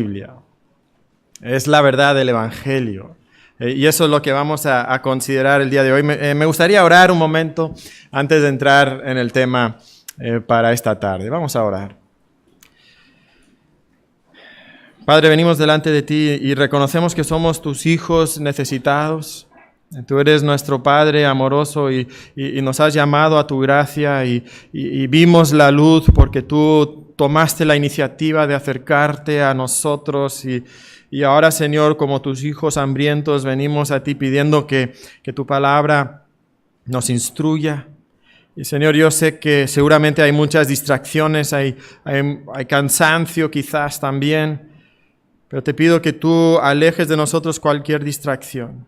Biblia. Es la verdad del Evangelio. Y eso es lo que vamos a considerar el día de hoy. Me gustaría orar un momento antes de entrar en el tema para esta tarde. Vamos a orar. Padre, venimos delante de ti y reconocemos que somos tus hijos necesitados. Tú eres nuestro Padre amoroso y nos has llamado a tu gracia y vimos la luz porque tú tomaste la iniciativa de acercarte a nosotros y ahora, Señor, como tus hijos hambrientos, venimos a ti pidiendo que tu palabra nos instruya. Y, Señor, yo sé que seguramente hay muchas distracciones, hay cansancio quizás también, pero te pido que tú alejes de nosotros cualquier distracción.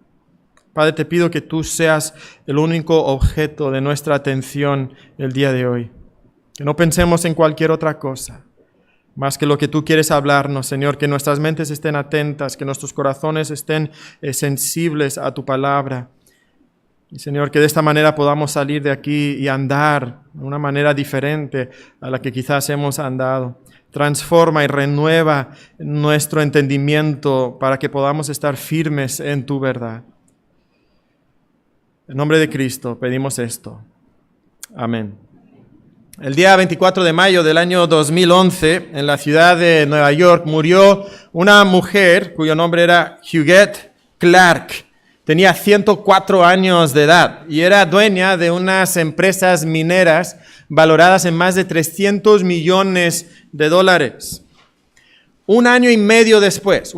Padre, te pido que tú seas el único objeto de nuestra atención el día de hoy. Que no pensemos en cualquier otra cosa, más que lo que tú quieres hablarnos, Señor. Que nuestras mentes estén atentas, que nuestros corazones estén sensibles a tu palabra. Y, Señor, que de esta manera podamos salir de aquí y andar de una manera diferente a la que quizás hemos andado. Transforma y renueva nuestro entendimiento para que podamos estar firmes en tu verdad. En nombre de Cristo pedimos esto. Amén. El día 24 de mayo del año 2011, en la ciudad de Nueva York, murió una mujer cuyo nombre era Huguette Clark. Tenía 104 años de edad y era dueña de unas empresas mineras valoradas en más de $300 millones. Un año y medio después,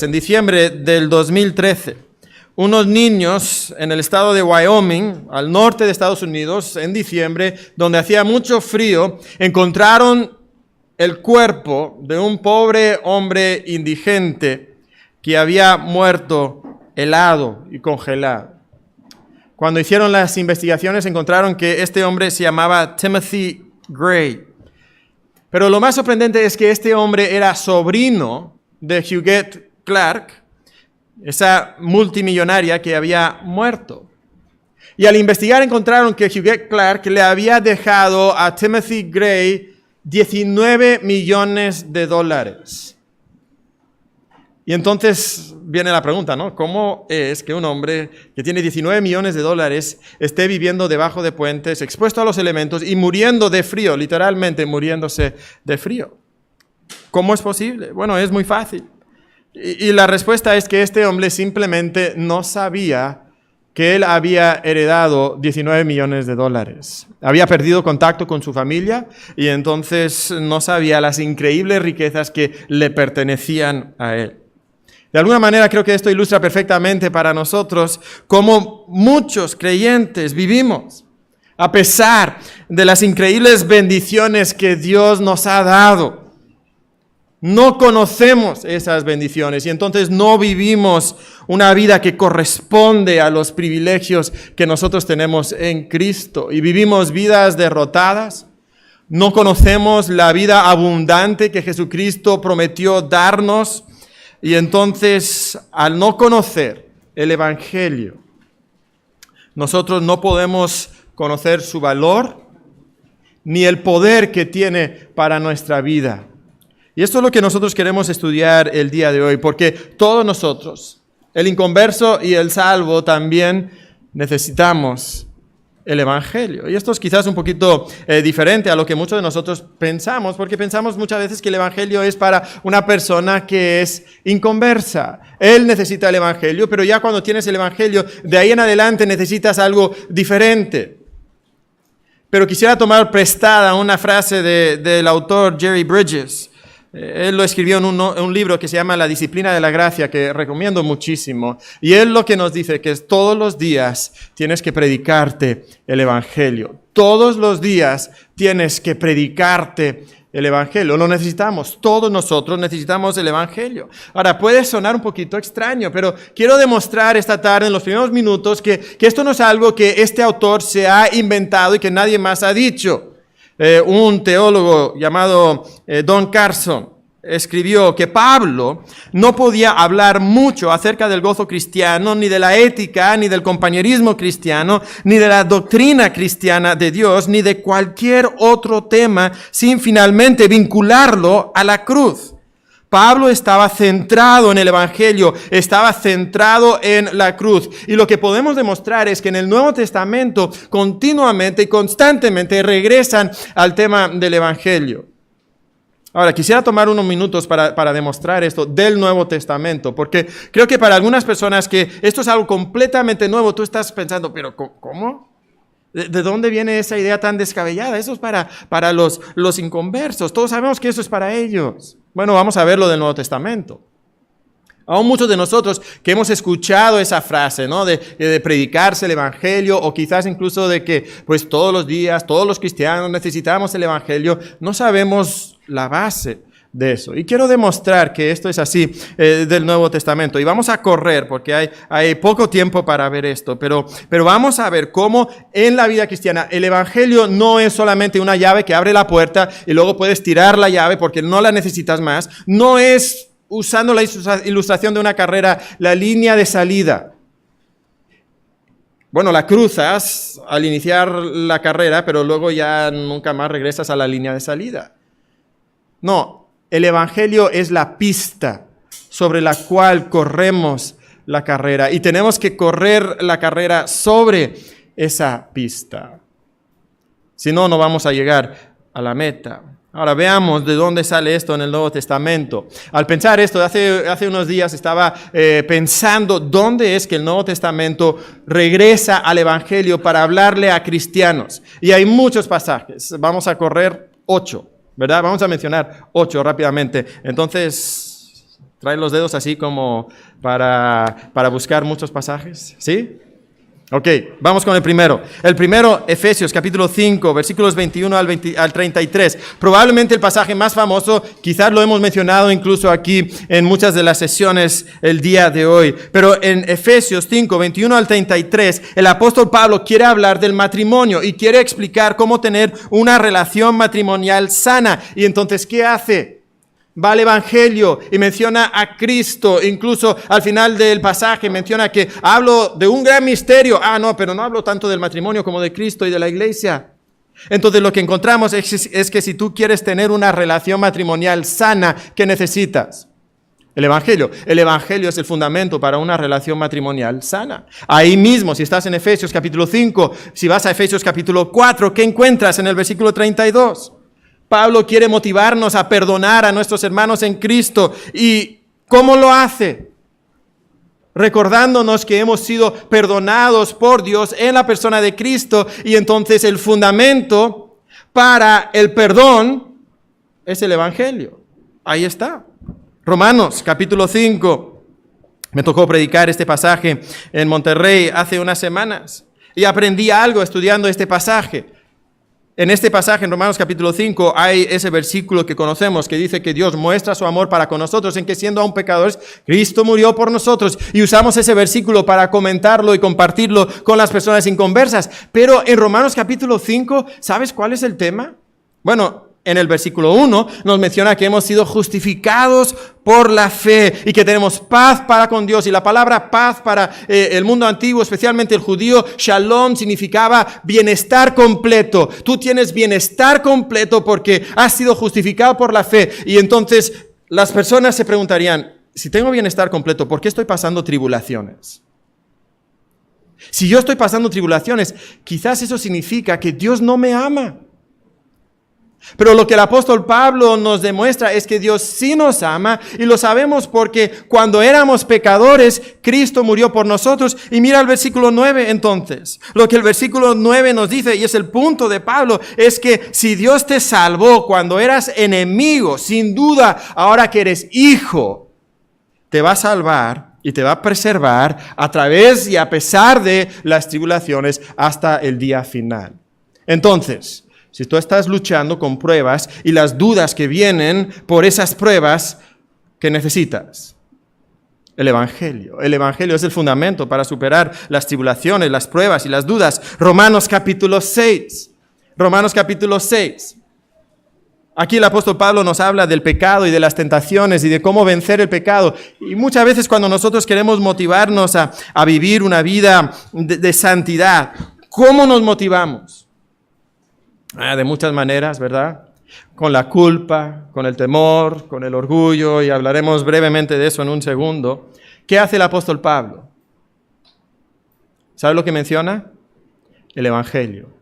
en diciembre del 2013, unos niños en el estado de Wyoming, al norte de Estados Unidos, en diciembre, donde hacía mucho frío, encontraron el cuerpo de un pobre hombre indigente que había muerto helado y congelado. Cuando hicieron las investigaciones, encontraron que este hombre se llamaba Timothy Gray. Pero lo más sorprendente es que este hombre era sobrino de Huguette Clark, esa multimillonaria que había muerto. Y al investigar encontraron que Huguette Clark le había dejado a Timothy Gray $19 millones. Y entonces viene la pregunta, ¿no? ¿Cómo es que un hombre que tiene $19 millones esté viviendo debajo de puentes, expuesto a los elementos y muriendo de frío, literalmente muriéndose de frío? ¿Cómo es posible? Bueno, es muy fácil. Y la respuesta es que este hombre simplemente no sabía que él había heredado $19 millones. Había perdido contacto con su familia y entonces no sabía las increíbles riquezas que le pertenecían a él. De alguna manera creo que esto ilustra perfectamente para nosotros cómo muchos creyentes vivimos, a pesar de las increíbles bendiciones que Dios nos ha dado. No conocemos esas bendiciones y entonces no vivimos una vida que corresponde a los privilegios que nosotros tenemos en Cristo y vivimos vidas derrotadas. No conocemos la vida abundante que Jesucristo prometió darnos y entonces al no conocer el Evangelio, nosotros no podemos conocer su valor ni el poder que tiene para nuestra vida. Y esto es lo que nosotros queremos estudiar el día de hoy, porque todos nosotros, el inconverso y el salvo, también necesitamos el Evangelio. Y esto es quizás un poquito diferente a lo que muchos de nosotros pensamos, porque pensamos muchas veces que el Evangelio es para una persona que es inconversa. Él necesita el Evangelio, pero ya cuando tienes el Evangelio, de ahí en adelante necesitas algo diferente. Pero quisiera tomar prestada una frase del autor Jerry Bridges. Él lo escribió en un libro que se llama La disciplina de la gracia, que recomiendo muchísimo. Y él lo que nos dice que es todos los días tienes que predicarte el Evangelio. Todos los días tienes que predicarte el Evangelio. Lo necesitamos. Todos nosotros necesitamos el Evangelio. Ahora, puede sonar un poquito extraño, pero quiero demostrar esta tarde, en los primeros minutos, que esto no es algo que este autor se ha inventado y que nadie más ha dicho. Un teólogo llamado Don Carson escribió que Pablo no podía hablar mucho acerca del gozo cristiano, ni de la ética, ni del compañerismo cristiano, ni de la doctrina cristiana de Dios, ni de cualquier otro tema, sin finalmente vincularlo a la cruz. Pablo estaba centrado en el Evangelio, estaba centrado en la cruz. Y lo que podemos demostrar es que en el Nuevo Testamento continuamente y constantemente regresan al tema del Evangelio. Ahora, quisiera tomar unos minutos para demostrar esto del Nuevo Testamento, porque creo que para algunas personas que esto es algo completamente nuevo, tú estás pensando, pero ¿cómo? ¿De dónde viene esa idea tan descabellada? Eso es para los inconversos. Todos sabemos que eso es para ellos. Bueno, vamos a ver lo del Nuevo Testamento. Aún muchos de nosotros que hemos escuchado esa frase, ¿no? De predicarse el Evangelio, o quizás incluso de que pues todos los días, todos los cristianos necesitamos el Evangelio, no sabemos la base de eso. Y quiero demostrar que esto es así del Nuevo Testamento. Y vamos a correr porque hay poco tiempo para ver esto, pero vamos a ver cómo en la vida cristiana el Evangelio no es solamente una llave que abre la puerta y luego puedes tirar la llave porque no la necesitas más. No es, usando la ilustración de una carrera, la línea de salida. Bueno, la cruzas al iniciar la carrera, pero luego ya nunca más regresas a la línea de salida. No. El Evangelio es la pista sobre la cual corremos la carrera y tenemos que correr la carrera sobre esa pista. Si no, no vamos a llegar a la meta. Ahora veamos de dónde sale esto en el Nuevo Testamento. Al pensar esto, hace unos días estaba pensando dónde es que el Nuevo Testamento regresa al Evangelio para hablarle a cristianos. Y hay muchos pasajes. Vamos a correr 8. ¿Verdad? Vamos a mencionar 8 rápidamente. Entonces, trae los dedos así como para buscar muchos pasajes. ¿Sí? Ok, vamos con el primero. El primero, Efesios capítulo 5, versículos 21 al 33. Probablemente el pasaje más famoso, quizás lo hemos mencionado incluso aquí en muchas de las sesiones el día de hoy. Pero en Efesios 5, 21 al 33, el apóstol Pablo quiere hablar del matrimonio y quiere explicar cómo tener una relación matrimonial sana. Y entonces, ¿qué hace? Va al Evangelio y menciona a Cristo. Incluso al final del pasaje menciona que hablo de un gran misterio. Pero no hablo tanto del matrimonio como de Cristo y de la iglesia. Entonces lo que encontramos es que si tú quieres tener una relación matrimonial sana, ¿qué necesitas? El Evangelio. El Evangelio es el fundamento para una relación matrimonial sana. Ahí mismo, si estás en Efesios capítulo 5, si vas a Efesios capítulo 4, ¿qué encuentras en el versículo 32? Pablo quiere motivarnos a perdonar a nuestros hermanos en Cristo. ¿Y cómo lo hace? Recordándonos que hemos sido perdonados por Dios en la persona de Cristo. Y entonces el fundamento para el perdón es el Evangelio. Ahí está. Romanos capítulo 5. Me tocó predicar este pasaje en Monterrey hace unas semanas. Y aprendí algo estudiando este pasaje. En este pasaje, en Romanos capítulo 5, hay ese versículo que conocemos que dice que Dios muestra su amor para con nosotros en que siendo aún pecadores, Cristo murió por nosotros. Y usamos ese versículo para comentarlo y compartirlo con las personas inconversas. Pero en Romanos capítulo 5, ¿sabes cuál es el tema? Bueno, en el versículo 1 nos menciona que hemos sido justificados por la fe y que tenemos paz para con Dios. Y la palabra paz para el mundo antiguo, especialmente el judío, shalom, significaba bienestar completo. Tú tienes bienestar completo porque has sido justificado por la fe. Y entonces las personas se preguntarían, si tengo bienestar completo, ¿por qué estoy pasando tribulaciones? Si yo estoy pasando tribulaciones, quizás eso significa que Dios no me ama. Pero lo que el apóstol Pablo nos demuestra es que Dios sí nos ama y lo sabemos porque cuando éramos pecadores, Cristo murió por nosotros. Y mira el versículo 9 entonces. Lo que el versículo 9 nos dice, y es el punto de Pablo, es que si Dios te salvó cuando eras enemigo, sin duda, ahora que eres hijo, te va a salvar y te va a preservar a través y a pesar de las tribulaciones hasta el día final. Entonces, si tú estás luchando con pruebas y las dudas que vienen por esas pruebas, ¿qué necesitas? El Evangelio. El Evangelio es el fundamento para superar las tribulaciones, las pruebas y las dudas. Romanos capítulo 6. Romanos capítulo 6. Aquí el apóstol Pablo nos habla del pecado y de las tentaciones y de cómo vencer el pecado. Y muchas veces cuando nosotros queremos motivarnos a vivir una vida de santidad, ¿cómo nos motivamos? De muchas maneras, ¿verdad? con la culpa, con el temor, con el orgullo, y hablaremos brevemente de eso en un segundo. ¿Qué hace el apóstol Pablo? ¿Sabe lo que menciona? El Evangelio.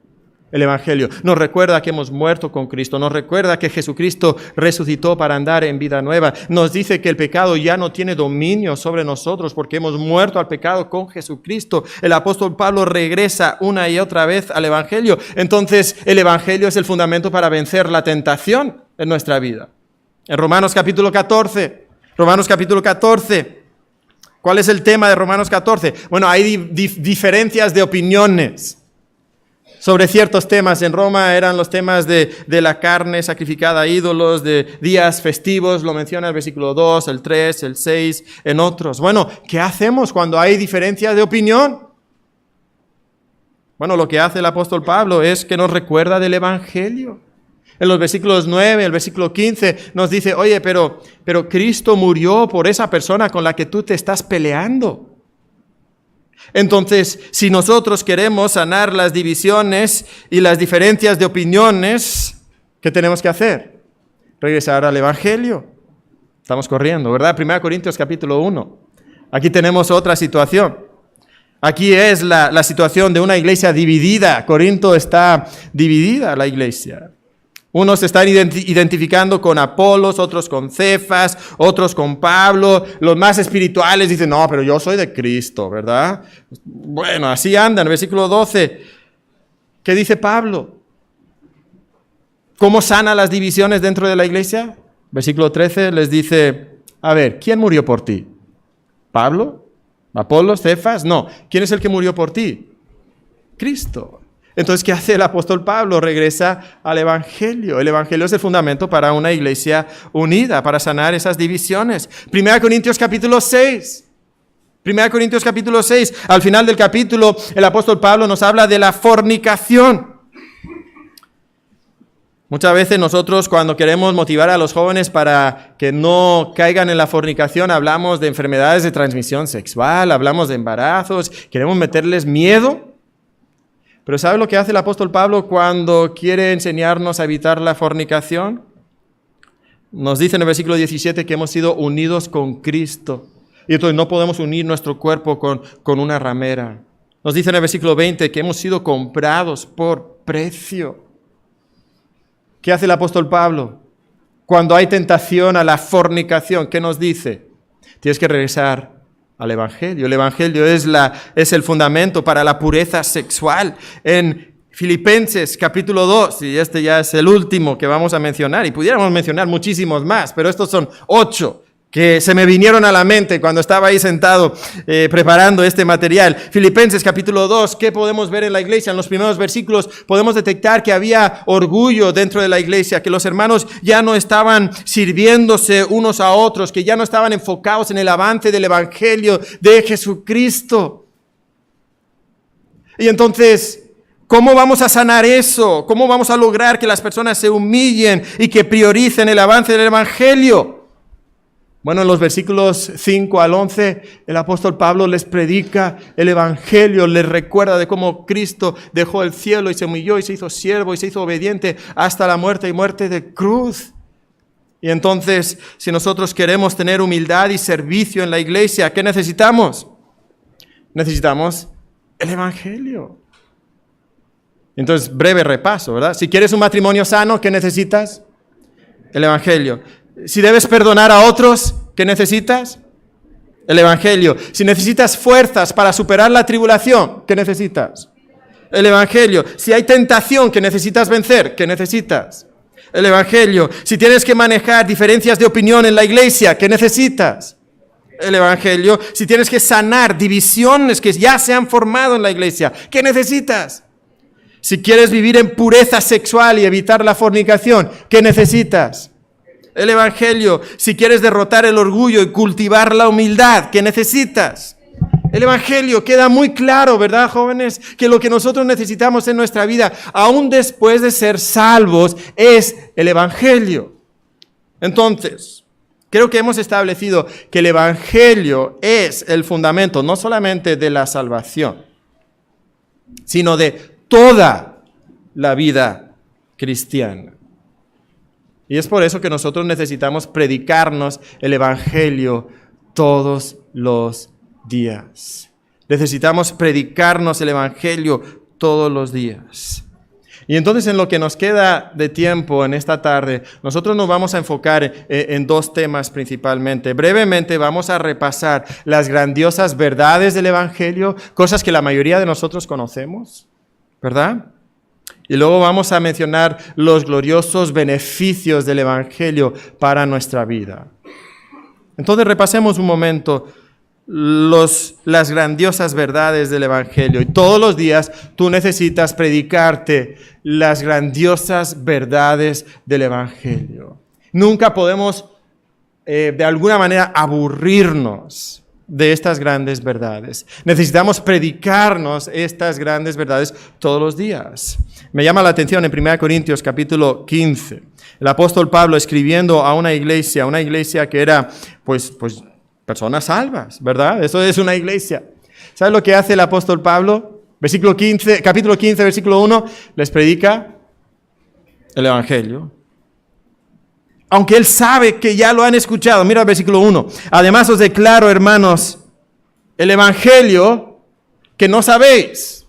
El Evangelio nos recuerda que hemos muerto con Cristo, nos recuerda que Jesucristo resucitó para andar en vida nueva, nos dice que el pecado ya no tiene dominio sobre nosotros porque hemos muerto al pecado con Jesucristo. El apóstol Pablo regresa una y otra vez al Evangelio. Entonces, el Evangelio es el fundamento para vencer la tentación en nuestra vida. En Romanos capítulo 14, ¿cuál es el tema de Romanos 14? Bueno, hay diferencias de opiniones sobre ciertos temas. En Roma eran los temas de la carne sacrificada a ídolos, de días festivos, lo menciona el versículo 2, el 3, el 6, en otros. Bueno, ¿qué hacemos cuando hay diferencias de opinión? Bueno, lo que hace el apóstol Pablo es que nos recuerda del Evangelio. En los versículos 9, el versículo 15, nos dice, oye, pero Cristo murió por esa persona con la que tú te estás peleando. Entonces, si nosotros queremos sanar las divisiones y las diferencias de opiniones, ¿qué tenemos que hacer? Regresar al Evangelio. Estamos corriendo, ¿verdad? 1 Corintios capítulo 1. Aquí tenemos otra situación. Aquí es la situación de una iglesia dividida. Corinto está dividida, la iglesia. Unos se están identificando con Apolos, otros con Cefas, otros con Pablo. Los más espirituales dicen, no, pero yo soy de Cristo, ¿verdad? Bueno, así andan. Versículo 12. ¿Qué dice Pablo? ¿Cómo sana las divisiones dentro de la iglesia? Versículo 13 les dice, a ver, ¿quién murió por ti? ¿Pablo? ¿Apolos? ¿Cefas? No. ¿Quién es el que murió por ti? Cristo. Entonces, ¿qué hace el apóstol Pablo? Regresa al Evangelio. El Evangelio es el fundamento para una iglesia unida, para sanar esas divisiones. 1 Corintios capítulo 6. 1 Corintios capítulo 6. Al final del capítulo, el apóstol Pablo nos habla de la fornicación. Muchas veces nosotros, cuando queremos motivar a los jóvenes para que no caigan en la fornicación, hablamos de enfermedades de transmisión sexual, hablamos de embarazos, queremos meterles miedo. Pero ¿sabe lo que hace el apóstol Pablo cuando quiere enseñarnos a evitar la fornicación? Nos dice en el versículo 17 que hemos sido unidos con Cristo. Y entonces no podemos unir nuestro cuerpo con una ramera. Nos dice en el versículo 20 que hemos sido comprados por precio. ¿Qué hace el apóstol Pablo? Cuando hay tentación a la fornicación, ¿qué nos dice? Tienes que regresar al Evangelio. El Evangelio es el fundamento para la pureza sexual. En Filipenses capítulo 2, y este ya es el último que vamos a mencionar, y pudiéramos mencionar muchísimos más, pero estos son 8 que se me vinieron a la mente cuando estaba ahí sentado preparando este material. Filipenses capítulo 2, ¿qué podemos ver en la iglesia? En los primeros versículos podemos detectar que había orgullo dentro de la iglesia, que los hermanos ya no estaban sirviéndose unos a otros, que ya no estaban enfocados en el avance del Evangelio de Jesucristo. Y entonces, ¿cómo vamos a sanar eso? ¿Cómo vamos a lograr que las personas se humillen y que prioricen el avance del Evangelio? Bueno, en los versículos 5 al 11, el apóstol Pablo les predica el Evangelio, les recuerda de cómo Cristo dejó el cielo y se humilló y se hizo siervo y se hizo obediente hasta la muerte y muerte de cruz. Y entonces, si nosotros queremos tener humildad y servicio en la iglesia, ¿qué necesitamos? Necesitamos el Evangelio. Entonces, breve repaso, ¿verdad? Si quieres un matrimonio sano, ¿qué necesitas? El Evangelio. Si debes perdonar a otros, ¿qué necesitas? El Evangelio. Si necesitas fuerzas para superar la tribulación, ¿qué necesitas? El Evangelio. Si hay tentación que necesitas vencer, ¿qué necesitas? El Evangelio. Si tienes que manejar diferencias de opinión en la iglesia, ¿qué necesitas? El Evangelio. Si tienes que sanar divisiones que ya se han formado en la iglesia, ¿qué necesitas? Si quieres vivir en pureza sexual y evitar la fornicación, ¿qué necesitas? El Evangelio. Si quieres derrotar el orgullo y cultivar la humildad, ¿qué necesitas? El Evangelio. Queda muy claro, ¿verdad, jóvenes? Que lo que nosotros necesitamos en nuestra vida, aún después de ser salvos, es el Evangelio. Entonces, creo que hemos establecido que el Evangelio es el fundamento no solamente de la salvación, sino de toda la vida cristiana. Y es por eso que nosotros necesitamos predicarnos el Evangelio todos los días. Necesitamos predicarnos el Evangelio todos los días. Y entonces en lo que nos queda de tiempo en esta tarde, nosotros nos vamos a enfocar en dos temas principalmente. Brevemente vamos a repasar las grandiosas verdades del Evangelio, cosas que la mayoría de nosotros conocemos, ¿verdad? Y luego vamos a mencionar los gloriosos beneficios del Evangelio para nuestra vida. Entonces repasemos un momento las grandiosas verdades del Evangelio. Y todos los días tú necesitas predicarte las grandiosas verdades del Evangelio. Nunca podemos de alguna manera aburrirnos de estas grandes verdades. Necesitamos predicarnos estas grandes verdades todos los días. Me llama la atención en 1 Corintios capítulo 15. El apóstol Pablo escribiendo a una iglesia que era pues personas salvas, ¿verdad? Eso es una iglesia. ¿Sabes lo que hace el apóstol Pablo? Capítulo 15, versículo 1, les predica el Evangelio. Aunque él sabe que ya lo han escuchado. Mira el versículo 1. Además os declaro, hermanos, el Evangelio que no sabéis.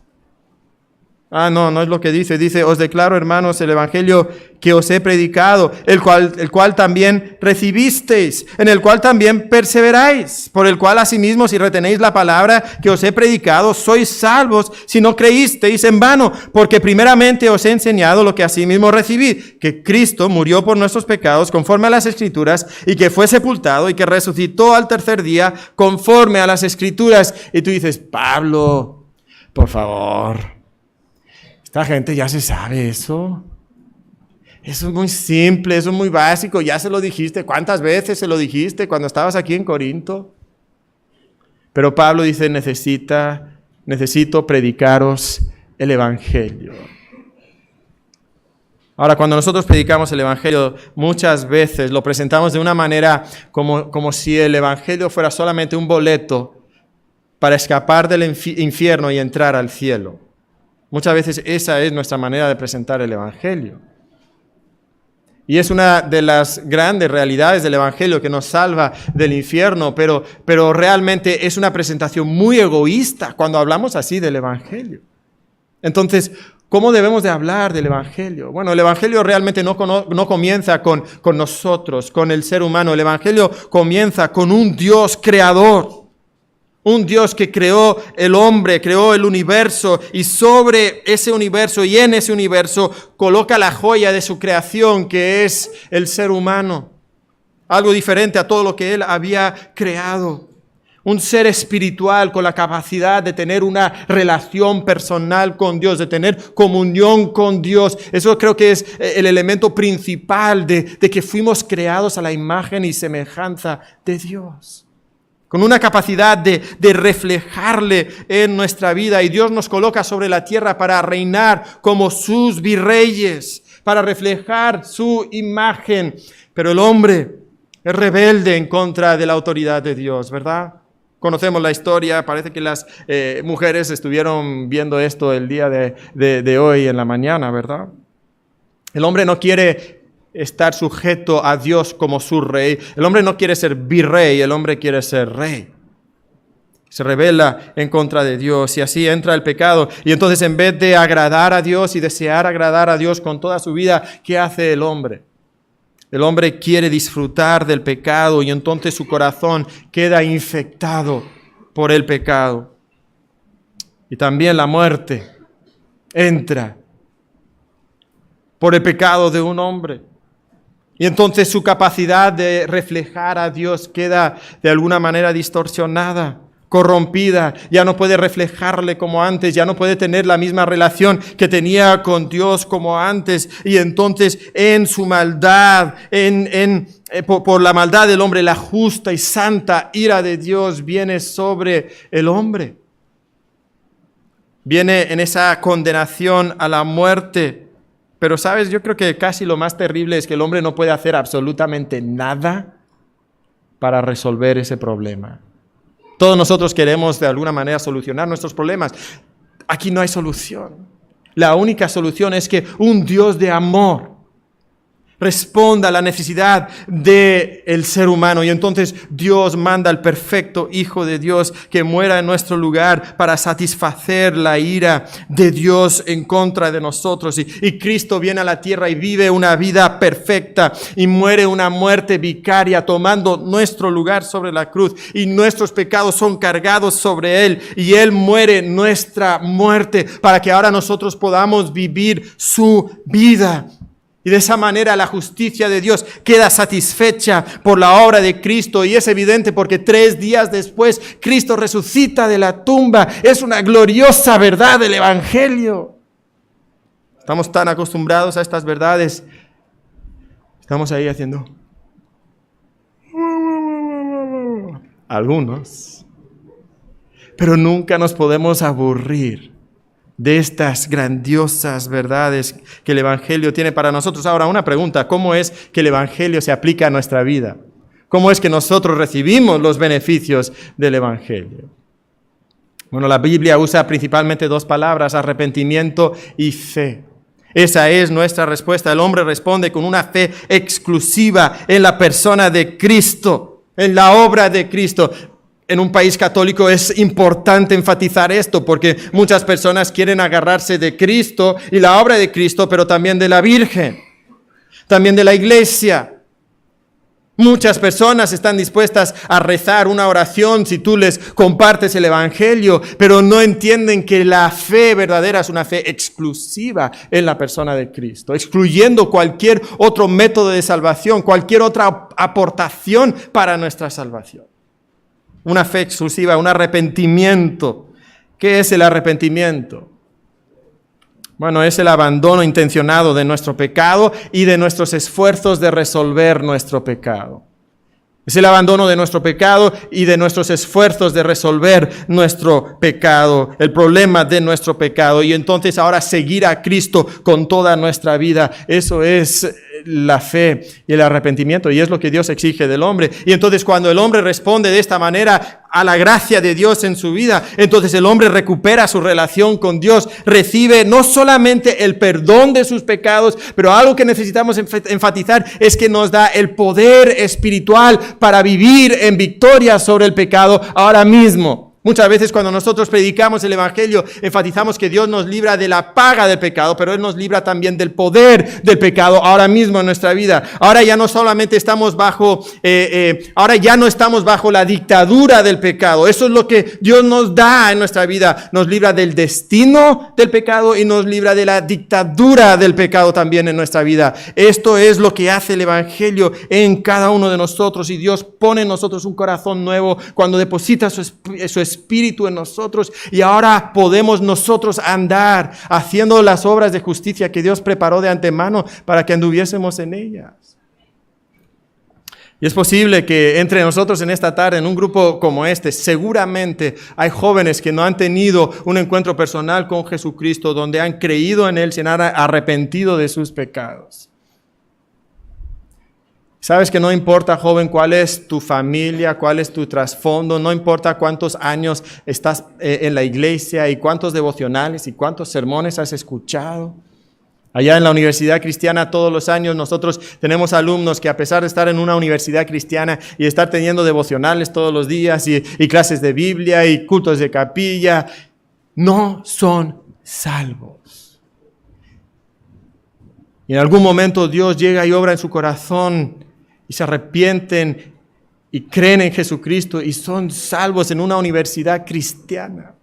No es lo que dice. Dice, os declaro, hermanos, el Evangelio que os he predicado, el cual también recibisteis, en el cual también perseveráis, por el cual asimismo, si retenéis la palabra que os he predicado, sois salvos, si no creísteis en vano, porque primeramente os he enseñado lo que asimismo recibí, que Cristo murió por nuestros pecados, conforme a las Escrituras, y que fue sepultado, y que resucitó al tercer día, conforme a las Escrituras. Y tú dices, Pablo, por favor, esta gente ya se sabe eso. Eso es muy simple, eso es muy básico. Ya se lo dijiste. ¿Cuántas veces se lo dijiste cuando estabas aquí en Corinto? Pero Pablo dice, necesito predicaros el Evangelio. Ahora, cuando nosotros predicamos el Evangelio, muchas veces lo presentamos de una manera como si el Evangelio fuera solamente un boleto para escapar del infierno y entrar al cielo. Muchas veces esa es nuestra manera de presentar el Evangelio. Y es una de las grandes realidades del Evangelio que nos salva del infierno, pero realmente es una presentación muy egoísta cuando hablamos así del Evangelio. Entonces, ¿cómo debemos de hablar del Evangelio? Bueno, el Evangelio realmente no comienza con nosotros, con el ser humano. El Evangelio comienza con un Dios creador. Un Dios que creó el hombre, creó el universo y sobre ese universo y en ese universo coloca la joya de su creación que es el ser humano. Algo diferente a todo lo que él había creado. Un ser espiritual con la capacidad de tener una relación personal con Dios, de tener comunión con Dios. Eso creo que es el elemento principal de que fuimos creados a la imagen y semejanza de Dios. Con una capacidad de reflejarle en nuestra vida. Y Dios nos coloca sobre la tierra para reinar como sus virreyes, para reflejar su imagen. Pero el hombre es rebelde en contra de la autoridad de Dios, ¿verdad? Conocemos la historia, parece que las mujeres estuvieron viendo esto el día de hoy en la mañana, ¿verdad? El hombre no quiere estar sujeto a Dios como su rey. El hombre no quiere ser virrey, el hombre quiere ser rey. Se rebela en contra de Dios y así entra el pecado. Y entonces en vez de agradar a Dios y desear agradar a Dios con toda su vida, ¿qué hace el hombre? El hombre quiere disfrutar del pecado y entonces su corazón queda infectado por el pecado. Y también la muerte entra por el pecado de un hombre. Y entonces su capacidad de reflejar a Dios queda de alguna manera distorsionada, corrompida. Ya no puede reflejarle como antes, ya no puede tener la misma relación que tenía con Dios como antes. Y entonces en su maldad, por la maldad del hombre, la justa y santa ira de Dios viene sobre el hombre. Viene en esa condenación a la muerte. Pero, ¿sabes? Yo creo que casi lo más terrible es que el hombre no puede hacer absolutamente nada para resolver ese problema. Todos nosotros queremos de alguna manera solucionar nuestros problemas. Aquí no hay solución. La única solución es que un Dios de amor responda a la necesidad del ser humano. Y entonces Dios manda al perfecto Hijo de Dios que muera en nuestro lugar para satisfacer la ira de Dios en contra de nosotros. Y Cristo viene a la tierra y vive una vida perfecta y muere una muerte vicaria tomando nuestro lugar sobre la cruz. Y nuestros pecados son cargados sobre Él y Él muere nuestra muerte para que ahora nosotros podamos vivir su vida. Y de esa manera la justicia de Dios queda satisfecha por la obra de Cristo. Y es evidente porque 3 días después Cristo resucita de la tumba. Es una gloriosa verdad del Evangelio. Estamos tan acostumbrados a estas verdades. Estamos ahí haciendo algunos. Pero nunca nos podemos aburrir de estas grandiosas verdades que el Evangelio tiene para nosotros. Ahora, una pregunta: ¿cómo es que el Evangelio se aplica a nuestra vida? ¿Cómo es que nosotros recibimos los beneficios del Evangelio? Bueno, la Biblia usa principalmente 2 palabras: arrepentimiento y fe. Esa es nuestra respuesta. El hombre responde con una fe exclusiva en la persona de Cristo, en la obra de Cristo. En un país católico es importante enfatizar esto porque muchas personas quieren agarrarse de Cristo y la obra de Cristo, pero también de la Virgen, también de la Iglesia. Muchas personas están dispuestas a rezar una oración si tú les compartes el Evangelio, pero no entienden que la fe verdadera es una fe exclusiva en la persona de Cristo, excluyendo cualquier otro método de salvación, cualquier otra aportación para nuestra salvación. Una fe exclusiva, un arrepentimiento. ¿Qué es el arrepentimiento? Bueno, es el abandono intencionado de nuestro pecado y de nuestros esfuerzos de resolver nuestro pecado. Es el abandono de nuestro pecado y de nuestros esfuerzos de resolver nuestro pecado, el problema de nuestro pecado. Y entonces ahora seguir a Cristo con toda nuestra vida. Eso es la fe y el arrepentimiento, y es lo que Dios exige del hombre. Y entonces cuando el hombre responde de esta manera a la gracia de Dios en su vida, entonces el hombre recupera su relación con Dios, recibe no solamente el perdón de sus pecados, pero algo que necesitamos enfatizar es que nos da el poder espiritual para vivir en victoria sobre el pecado ahora mismo. Muchas veces cuando nosotros predicamos el Evangelio, enfatizamos que Dios nos libra de la paga del pecado, pero Él nos libra también del poder del pecado ahora mismo en nuestra vida. Ahora ya no solamente estamos ahora ya no estamos bajo la dictadura del pecado. Eso es lo que Dios nos da en nuestra vida. Nos libra del destino del pecado y nos libra de la dictadura del pecado también en nuestra vida. Esto es lo que hace el Evangelio en cada uno de nosotros, y Dios pone en nosotros un corazón nuevo cuando deposita su Espíritu en nosotros, y ahora podemos nosotros andar haciendo las obras de justicia que Dios preparó de antemano para que anduviésemos en ellas. Y es posible que entre nosotros en esta tarde, en un grupo como este, seguramente hay jóvenes que no han tenido un encuentro personal con Jesucristo, donde han creído en Él, se han arrepentido de sus pecados. Sabes que no importa, joven, cuál es tu familia, cuál es tu trasfondo, no importa cuántos años estás en la iglesia y cuántos devocionales y cuántos sermones has escuchado. Allá en la Universidad Cristiana todos los años nosotros tenemos alumnos que, a pesar de estar en una universidad cristiana y estar teniendo devocionales todos los días y clases de Biblia y cultos de capilla, no son salvos. Y en algún momento Dios llega y obra en su corazón y se arrepienten y creen en Jesucristo y son salvos en una universidad cristiana.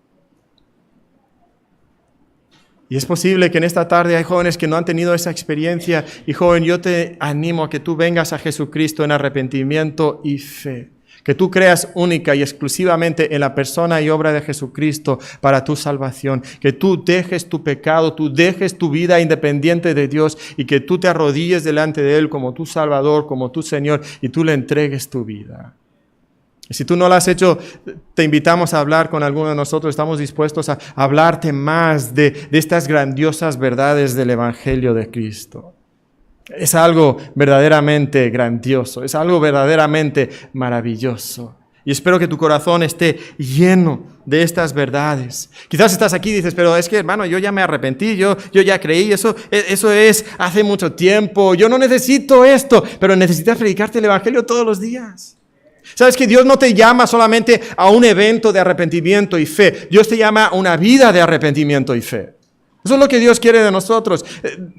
Y es posible que en esta tarde hay jóvenes que no han tenido esa experiencia. Y joven, yo te animo a que tú vengas a Jesucristo en arrepentimiento y fe. Que tú creas única y exclusivamente en la persona y obra de Jesucristo para tu salvación. Que tú dejes tu pecado, tú dejes tu vida independiente de Dios y que tú te arrodilles delante de Él como tu Salvador, como tu Señor, y tú le entregues tu vida. Y si tú no lo has hecho, te invitamos a hablar con alguno de nosotros. Estamos dispuestos a hablarte más de estas grandiosas verdades del Evangelio de Cristo. Es algo verdaderamente grandioso, es algo verdaderamente maravilloso. Y espero que tu corazón esté lleno de estas verdades. Quizás estás aquí y dices, pero es que, hermano, yo ya me arrepentí, yo ya creí, eso es hace mucho tiempo, yo no necesito esto, pero necesitas predicarte el Evangelio todos los días. Sabes que Dios no te llama solamente a un evento de arrepentimiento y fe, Dios te llama a una vida de arrepentimiento y fe. Eso es lo que Dios quiere de nosotros.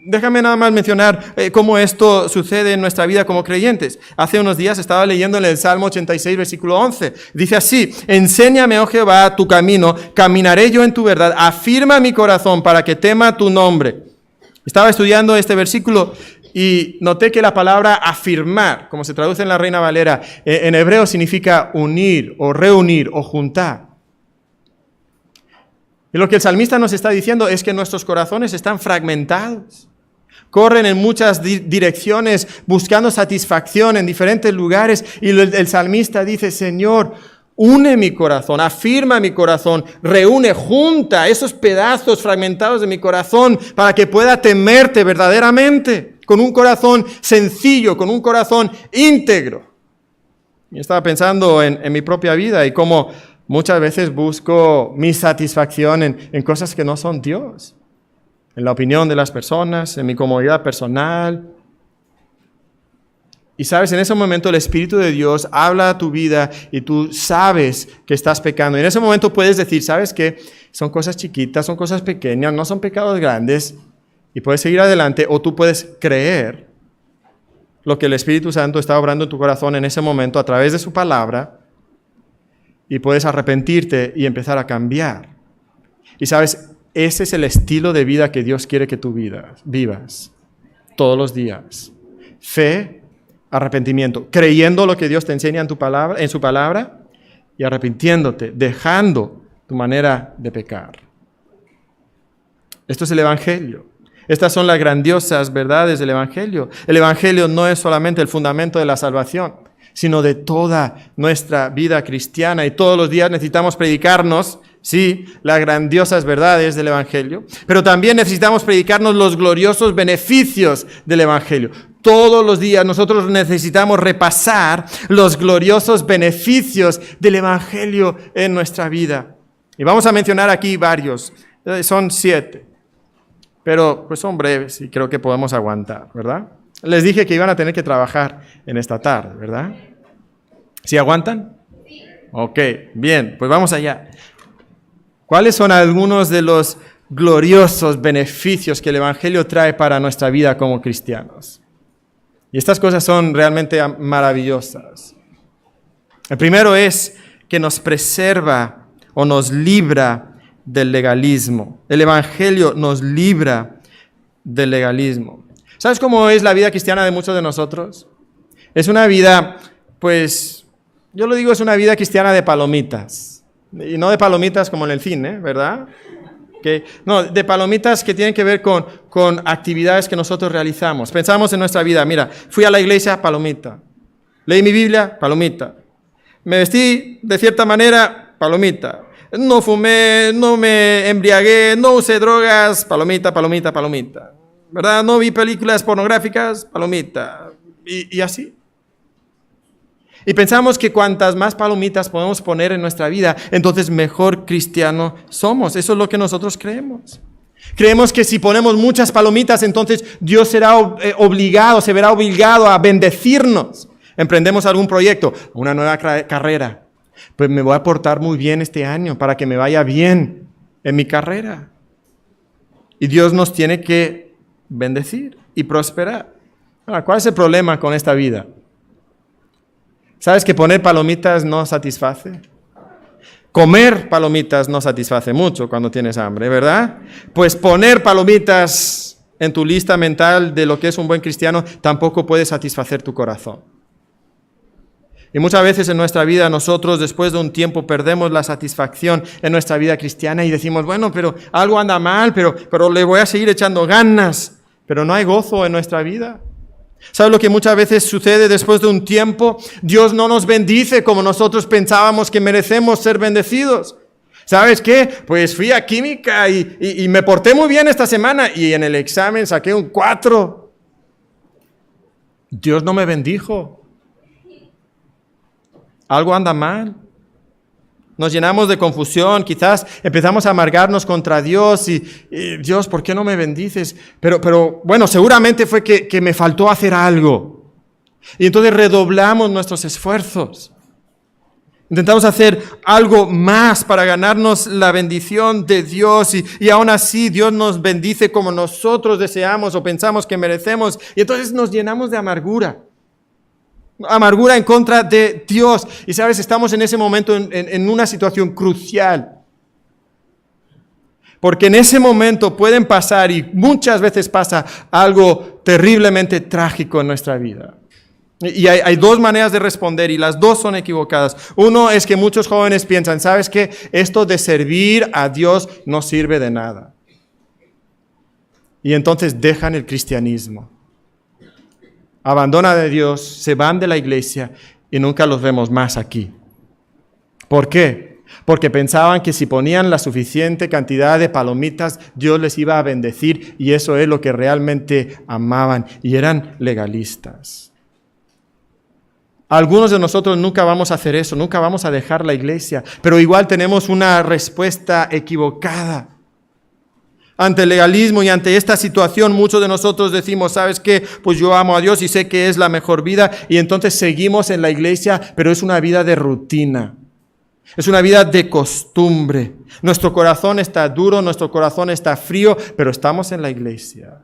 Déjame nada más mencionar cómo esto sucede en nuestra vida como creyentes. Hace unos días estaba leyendo en el Salmo 86, versículo 11. Dice así: enséñame, oh Jehová, tu camino, caminaré yo en tu verdad. Afirma mi corazón para que tema tu nombre. Estaba estudiando este versículo y noté que la palabra afirmar, como se traduce en la Reina Valera, en hebreo significa unir o reunir o juntar. Y lo que el salmista nos está diciendo es que nuestros corazones están fragmentados. Corren en muchas direcciones buscando satisfacción en diferentes lugares. Y el salmista dice, Señor, une mi corazón, afirma mi corazón, reúne, junta esos pedazos fragmentados de mi corazón para que pueda temerte verdaderamente, con un corazón sencillo, con un corazón íntegro. Y estaba pensando en mi propia vida y cómo muchas veces busco mi satisfacción en cosas que no son Dios, en la opinión de las personas, en mi comodidad personal. Y sabes, en ese momento el Espíritu de Dios habla a tu vida y tú sabes que estás pecando. Y en ese momento puedes decir, ¿sabes qué? Son cosas chiquitas, son cosas pequeñas, no son pecados grandes. Y puedes seguir adelante o tú puedes creer lo que el Espíritu Santo está obrando en tu corazón en ese momento a través de su palabra. Y puedes arrepentirte y empezar a cambiar. Y sabes, ese es el estilo de vida que Dios quiere que tú vivas todos los días. Fe, arrepentimiento, creyendo lo que Dios te enseña en su palabra y arrepintiéndote, dejando tu manera de pecar. Esto es el Evangelio. Estas son las grandiosas verdades del Evangelio. El Evangelio no es solamente el fundamento de la salvación, sino de toda nuestra vida cristiana. Y todos los días necesitamos predicarnos, sí, las grandiosas verdades del Evangelio, pero también necesitamos predicarnos los gloriosos beneficios del Evangelio. Todos los días nosotros necesitamos repasar los gloriosos beneficios del Evangelio en nuestra vida. Y vamos a mencionar aquí varios, son 7, pero pues son breves y creo que podemos aguantar, ¿verdad? Les dije que iban a tener que trabajar en esta tarde, ¿verdad? ¿Sí aguantan? Sí. Ok, bien, pues vamos allá. ¿Cuáles son algunos de los gloriosos beneficios que el Evangelio trae para nuestra vida como cristianos? Y estas cosas son realmente maravillosas. El primero es que nos preserva o nos libra del legalismo. El Evangelio nos libra del legalismo. ¿Sabes cómo es la vida cristiana de muchos de nosotros? Es una vida, pues, yo lo digo, es una vida cristiana de palomitas. Y no de palomitas como en el cine, ¿verdad? No, de palomitas que tienen que ver con actividades que nosotros realizamos. Pensamos en nuestra vida, mira, fui a la iglesia, palomita. Leí mi Biblia, palomita. Me vestí de cierta manera, palomita. No fumé, no me embriagué, no usé drogas, palomita, palomita, palomita. ¿Verdad? No vi películas pornográficas, palomita. Y así. Y pensamos que cuantas más palomitas podemos poner en nuestra vida, entonces mejor cristiano somos. Eso es lo que nosotros creemos. Creemos que si ponemos muchas palomitas, entonces Dios se verá obligado a bendecirnos. Emprendemos algún proyecto, una nueva carrera. Pues me voy a portar muy bien este año para que me vaya bien en mi carrera. Y Dios nos tiene que bendecir y prosperar. Ahora, ¿cuál es el problema con esta vida? ¿Sabes que poner palomitas no satisface? Comer palomitas no satisface mucho cuando tienes hambre, ¿verdad? Pues poner palomitas en tu lista mental de lo que es un buen cristiano tampoco puede satisfacer tu corazón. Y muchas veces en nuestra vida nosotros después de un tiempo perdemos la satisfacción en nuestra vida cristiana y decimos, bueno, pero algo anda mal, pero le voy a seguir echando ganas. Pero no hay gozo en nuestra vida. ¿Sabes lo que muchas veces sucede después de un tiempo? Dios no nos bendice como nosotros pensábamos que merecemos ser bendecidos. ¿Sabes qué? Pues fui a química y me porté muy bien esta semana y en el examen saqué un 4. Dios no me bendijo. algo anda mal. Nos llenamos de confusión, quizás empezamos a amargarnos contra Dios y Dios, ¿por qué no me bendices? Pero bueno, seguramente fue que me faltó hacer algo. Y entonces redoblamos nuestros esfuerzos. Intentamos hacer algo más para ganarnos la bendición de Dios y aún así Dios nos bendice como nosotros deseamos o pensamos que merecemos y entonces nos llenamos de amargura. Amargura en contra de Dios. Y sabes, estamos en ese momento en una situación crucial. Porque en ese momento pueden pasar, y muchas veces pasa, algo terriblemente trágico en nuestra vida. Y hay dos maneras de responder y las dos son equivocadas. Uno es que muchos jóvenes piensan, ¿sabes qué? Esto de servir a Dios no sirve de nada. Y entonces dejan el cristianismo. Abandonan a Dios, se van de la iglesia y nunca los vemos más aquí. ¿Por qué? Porque pensaban que si ponían la suficiente cantidad de palomitas, Dios les iba a bendecir y eso es lo que realmente amaban y eran legalistas. Algunos de nosotros nunca vamos a hacer eso, nunca vamos a dejar la iglesia, pero igual tenemos una respuesta equivocada. Ante el legalismo y ante esta situación, muchos de nosotros decimos, ¿sabes qué? Pues yo amo a Dios y sé que es la mejor vida y entonces seguimos en la iglesia, pero es una vida de rutina. Es una vida de costumbre. Nuestro corazón está duro, nuestro corazón está frío, pero estamos en la iglesia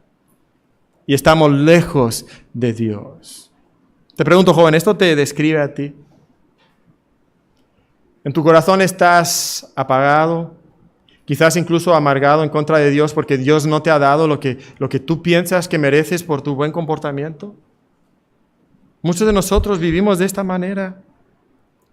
y estamos lejos de Dios. Te pregunto, joven, ¿esto te describe a ti? ¿En tu corazón estás apagado? Quizás incluso amargado en contra de Dios porque Dios no te ha dado lo que tú piensas que mereces por tu buen comportamiento. Muchos de nosotros vivimos de esta manera.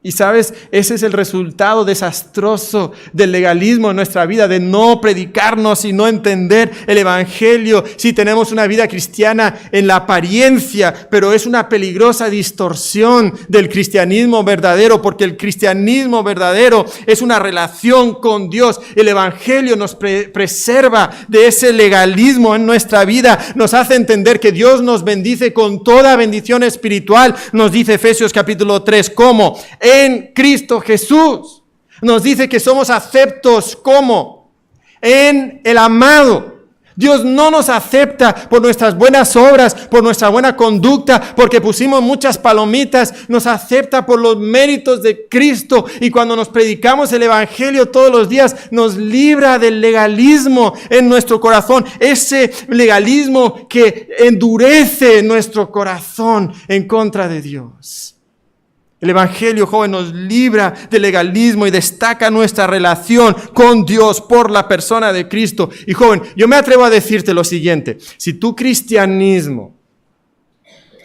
Y sabes, ese es el resultado desastroso del legalismo en nuestra vida, de no predicarnos y no entender el evangelio. Sí, tenemos una vida cristiana en la apariencia, pero es una peligrosa distorsión del cristianismo verdadero, porque el cristianismo verdadero es una relación con Dios. El evangelio nos preserva de ese legalismo en nuestra vida, nos hace entender que Dios nos bendice con toda bendición espiritual. Nos dice Efesios capítulo 3, ¿cómo? En Cristo Jesús. Nos dice que somos aceptos como en el amado. Dios no nos acepta por nuestras buenas obras, por nuestra buena conducta, porque pusimos muchas palomitas. Nos acepta por los méritos de Cristo. Y cuando nos predicamos el evangelio todos los días, nos libra del legalismo en nuestro corazón. Ese legalismo que endurece nuestro corazón en contra de Dios. El evangelio, joven, nos libra del legalismo y destaca nuestra relación con Dios por la persona de Cristo. Y joven, yo me atrevo a decirte lo siguiente: si tu cristianismo,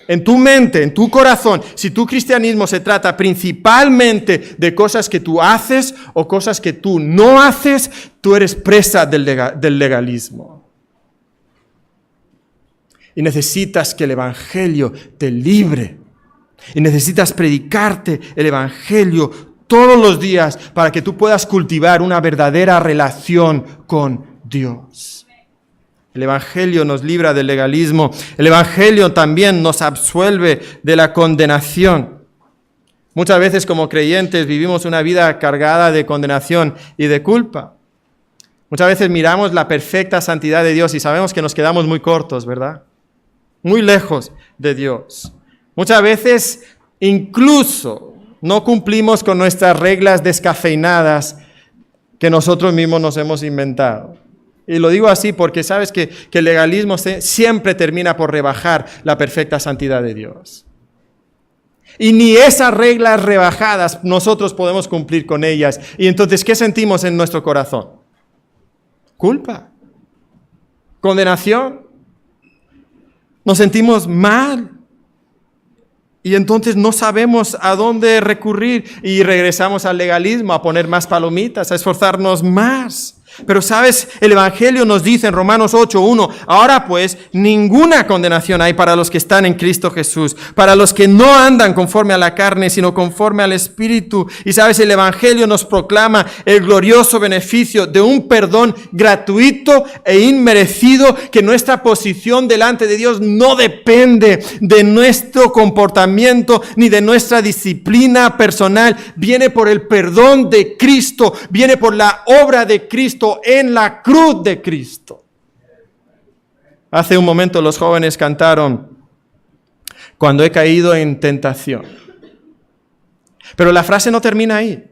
en tu mente, en tu corazón, si tu cristianismo se trata principalmente de cosas que tú haces o cosas que tú no haces, tú eres presa del legalismo. Y necesitas que el evangelio te libre. Y necesitas predicarte el evangelio todos los días para que tú puedas cultivar una verdadera relación con Dios. El evangelio nos libra del legalismo. El evangelio también nos absuelve de la condenación. Muchas veces como creyentes vivimos una vida cargada de condenación y de culpa. Muchas veces miramos la perfecta santidad de Dios y sabemos que nos quedamos muy cortos, ¿verdad? Muy lejos de Dios. Muchas veces incluso no cumplimos con nuestras reglas descafeinadas que nosotros mismos nos hemos inventado. Y lo digo así porque sabes que el legalismo siempre termina por rebajar la perfecta santidad de Dios. Y ni esas reglas rebajadas nosotros podemos cumplir con ellas. Y entonces, ¿qué sentimos en nuestro corazón? Culpa, condenación. Nos sentimos mal. Y entonces no sabemos a dónde recurrir y regresamos al legalismo, a poner más palomitas, a esforzarnos más. Pero sabes, el Evangelio nos dice en Romanos 8:1, ahora pues ninguna condenación hay para los que están en Cristo Jesús, para los que no andan conforme a la carne, sino conforme al Espíritu. Y sabes, el Evangelio nos proclama el glorioso beneficio de un perdón gratuito e inmerecido, que nuestra posición delante de Dios no depende de nuestro comportamiento ni de nuestra disciplina personal. Viene por el perdón de Cristo, viene por la obra de Cristo en la cruz de Cristo. Hace un momento los jóvenes cantaron, cuando he caído en tentación. Pero la frase no termina ahí.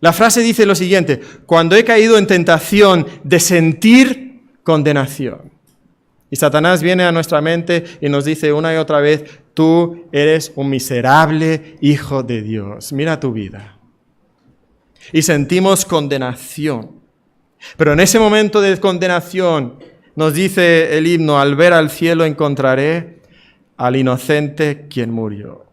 La frase dice lo siguiente, cuando he caído en tentación de sentir condenación. Y Satanás viene a nuestra mente y nos dice una y otra vez, tú eres un miserable hijo de Dios, mira tu vida. Y sentimos condenación. Pero en ese momento de condenación, nos dice el himno, al ver al cielo encontraré al inocente quien murió.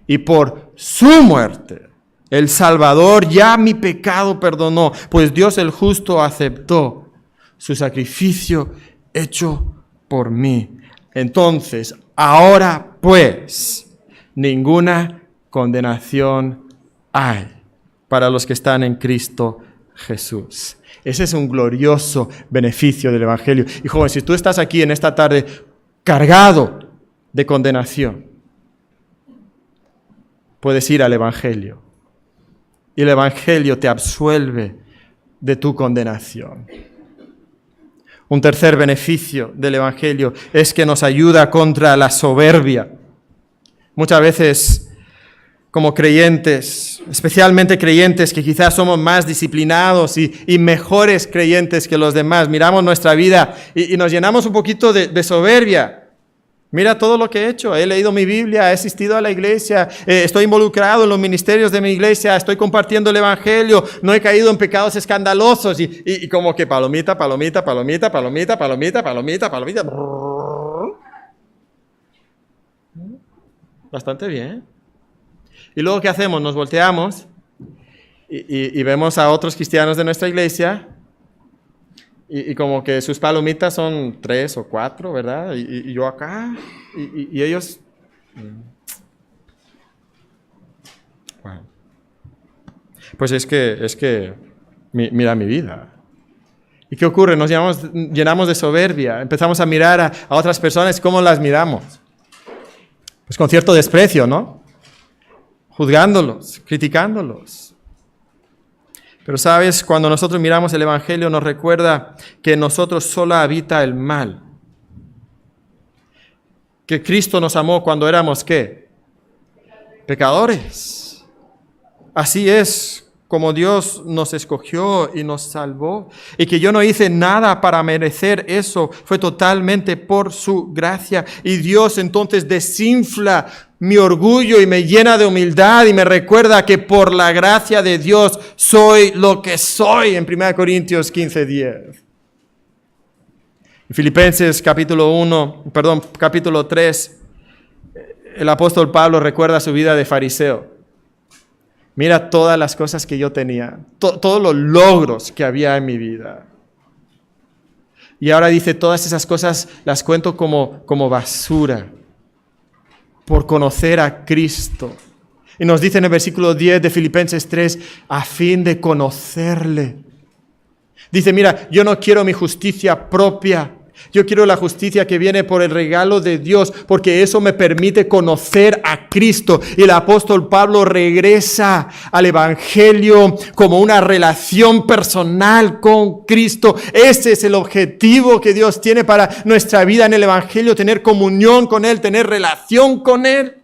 Y por su muerte, el Salvador ya mi pecado perdonó, pues Dios el justo aceptó su sacrificio hecho por mí. Entonces, ahora pues, ninguna condenación hay para los que están en Cristo Jesús. Ese es un glorioso beneficio del Evangelio. Y joven, si tú estás aquí en esta tarde cargado de condenación, puedes ir al Evangelio. Y el Evangelio te absuelve de tu condenación. Un tercer beneficio del Evangelio es que nos ayuda contra la soberbia. Muchas veces, como creyentes, especialmente creyentes que quizás somos más disciplinados y mejores creyentes que los demás, miramos nuestra vida y nos llenamos un poquito de soberbia. Mira todo lo que he hecho, he leído mi Biblia, he asistido a la iglesia, estoy involucrado en los ministerios de mi iglesia, estoy compartiendo el Evangelio, no he caído en pecados escandalosos y como que palomita. Bastante bien. Y luego, ¿qué hacemos? Nos volteamos y vemos a otros cristianos de nuestra iglesia y como que sus palomitas son 3 o 4, ¿verdad? Y yo acá, y ellos... Bueno. Pues es que mira mi vida. ¿Y qué ocurre? Nos llenamos de soberbia, empezamos a mirar a otras personas, ¿cómo las miramos? Pues con cierto desprecio, ¿no? Juzgándolos, criticándolos. Pero sabes, cuando nosotros miramos el Evangelio nos recuerda que en nosotros solo habita el mal. Que Cristo nos amó cuando éramos, ¿qué? Pecadores. Así es como Dios nos escogió y nos salvó. Y que yo no hice nada para merecer eso. Fue totalmente por su gracia. Y Dios entonces desinfla mi orgullo y me llena de humildad y me recuerda que por la gracia de Dios soy lo que soy en 1 Corintios 15:10. En Filipenses capítulo 3, el apóstol Pablo recuerda su vida de fariseo. Mira todas las cosas que yo tenía, todos los logros que había en mi vida. Y ahora dice, todas esas cosas las cuento como basura por conocer a Cristo. Y nos dice en el versículo 10 de Filipenses 3, a fin de conocerle. Dice, mira, yo no quiero mi justicia propia. Yo quiero la justicia que viene por el regalo de Dios, porque eso me permite conocer a Cristo. Y el apóstol Pablo regresa al Evangelio como una relación personal con Cristo. Ese es el objetivo que Dios tiene para nuestra vida en el Evangelio, tener comunión con Él, tener relación con Él.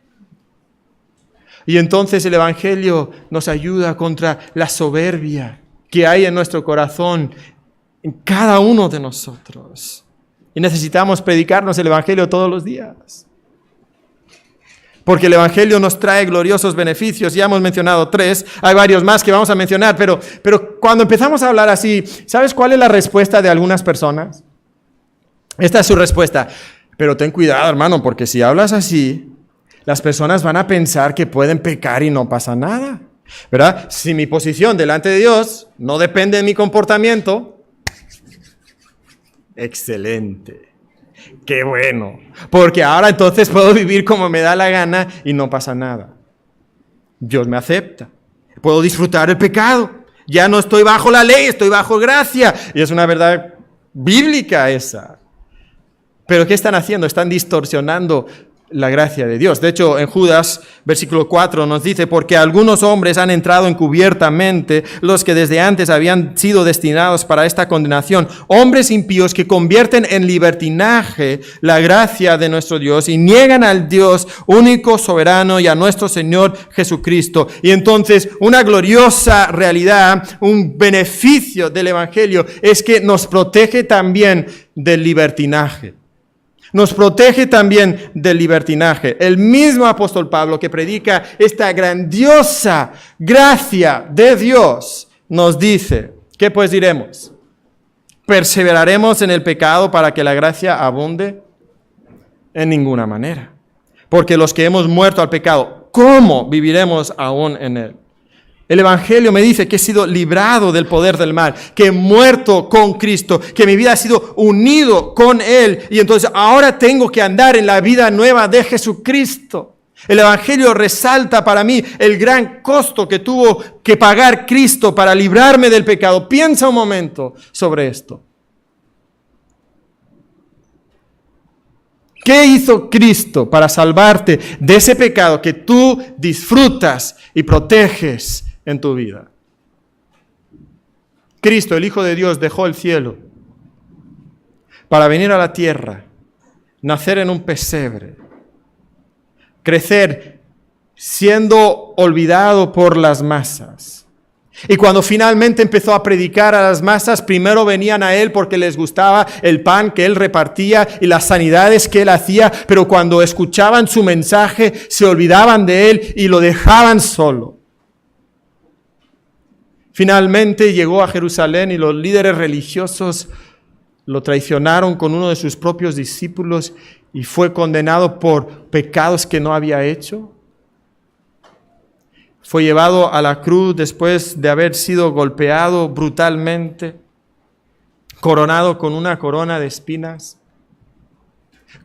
Y entonces el Evangelio nos ayuda contra la soberbia que hay en nuestro corazón, en cada uno de nosotros. Y necesitamos predicarnos el Evangelio todos los días. Porque el Evangelio nos trae gloriosos beneficios. Ya hemos mencionado 3, hay varios más que vamos a mencionar, pero cuando empezamos a hablar así, ¿sabes cuál es la respuesta de algunas personas? Esta es su respuesta. Pero ten cuidado, hermano, porque si hablas así, las personas van a pensar que pueden pecar y no pasa nada. ¿verdad? Si mi posición delante de Dios no depende de mi comportamiento, excelente, qué bueno, porque ahora entonces puedo vivir como me da la gana y no pasa nada. Dios me acepta, puedo disfrutar el pecado, ya no estoy bajo la ley, estoy bajo gracia, y es una verdad bíblica esa. Pero ¿qué están haciendo? Están distorsionando la gracia de Dios. De hecho, en Judas, versículo 4, nos dice, porque algunos hombres han entrado encubiertamente, los que desde antes habían sido destinados para esta condenación, hombres impíos que convierten en libertinaje la gracia de nuestro Dios y niegan al Dios único, soberano, y a nuestro Señor Jesucristo. Y entonces, una gloriosa realidad, un beneficio del Evangelio es que nos protege también del libertinaje. Nos protege también del libertinaje. El mismo apóstol Pablo que predica esta grandiosa gracia de Dios nos dice, ¿qué pues diremos? ¿Perseveraremos en el pecado para que la gracia abunde? En ninguna manera. Porque los que hemos muerto al pecado, ¿cómo viviremos aún en él? El Evangelio me dice que he sido librado del poder del mal, que he muerto con Cristo, que mi vida ha sido unido con Él y entonces ahora tengo que andar en la vida nueva de Jesucristo. El Evangelio resalta para mí el gran costo que tuvo que pagar Cristo para librarme del pecado. Piensa un momento sobre esto. ¿Qué hizo Cristo para salvarte de ese pecado que tú disfrutas y proteges en tu vida? Cristo, el Hijo de Dios, dejó el cielo para venir a la tierra, nacer en un pesebre, crecer siendo olvidado por las masas. Y cuando finalmente empezó a predicar a las masas, primero venían a Él porque les gustaba el pan que Él repartía y las sanidades que Él hacía, pero cuando escuchaban su mensaje se olvidaban de Él y lo dejaban solo. Finalmente llegó a Jerusalén y los líderes religiosos lo traicionaron con uno de sus propios discípulos y fue condenado por pecados que no había hecho. Fue llevado a la cruz después de haber sido golpeado brutalmente, coronado con una corona de espinas,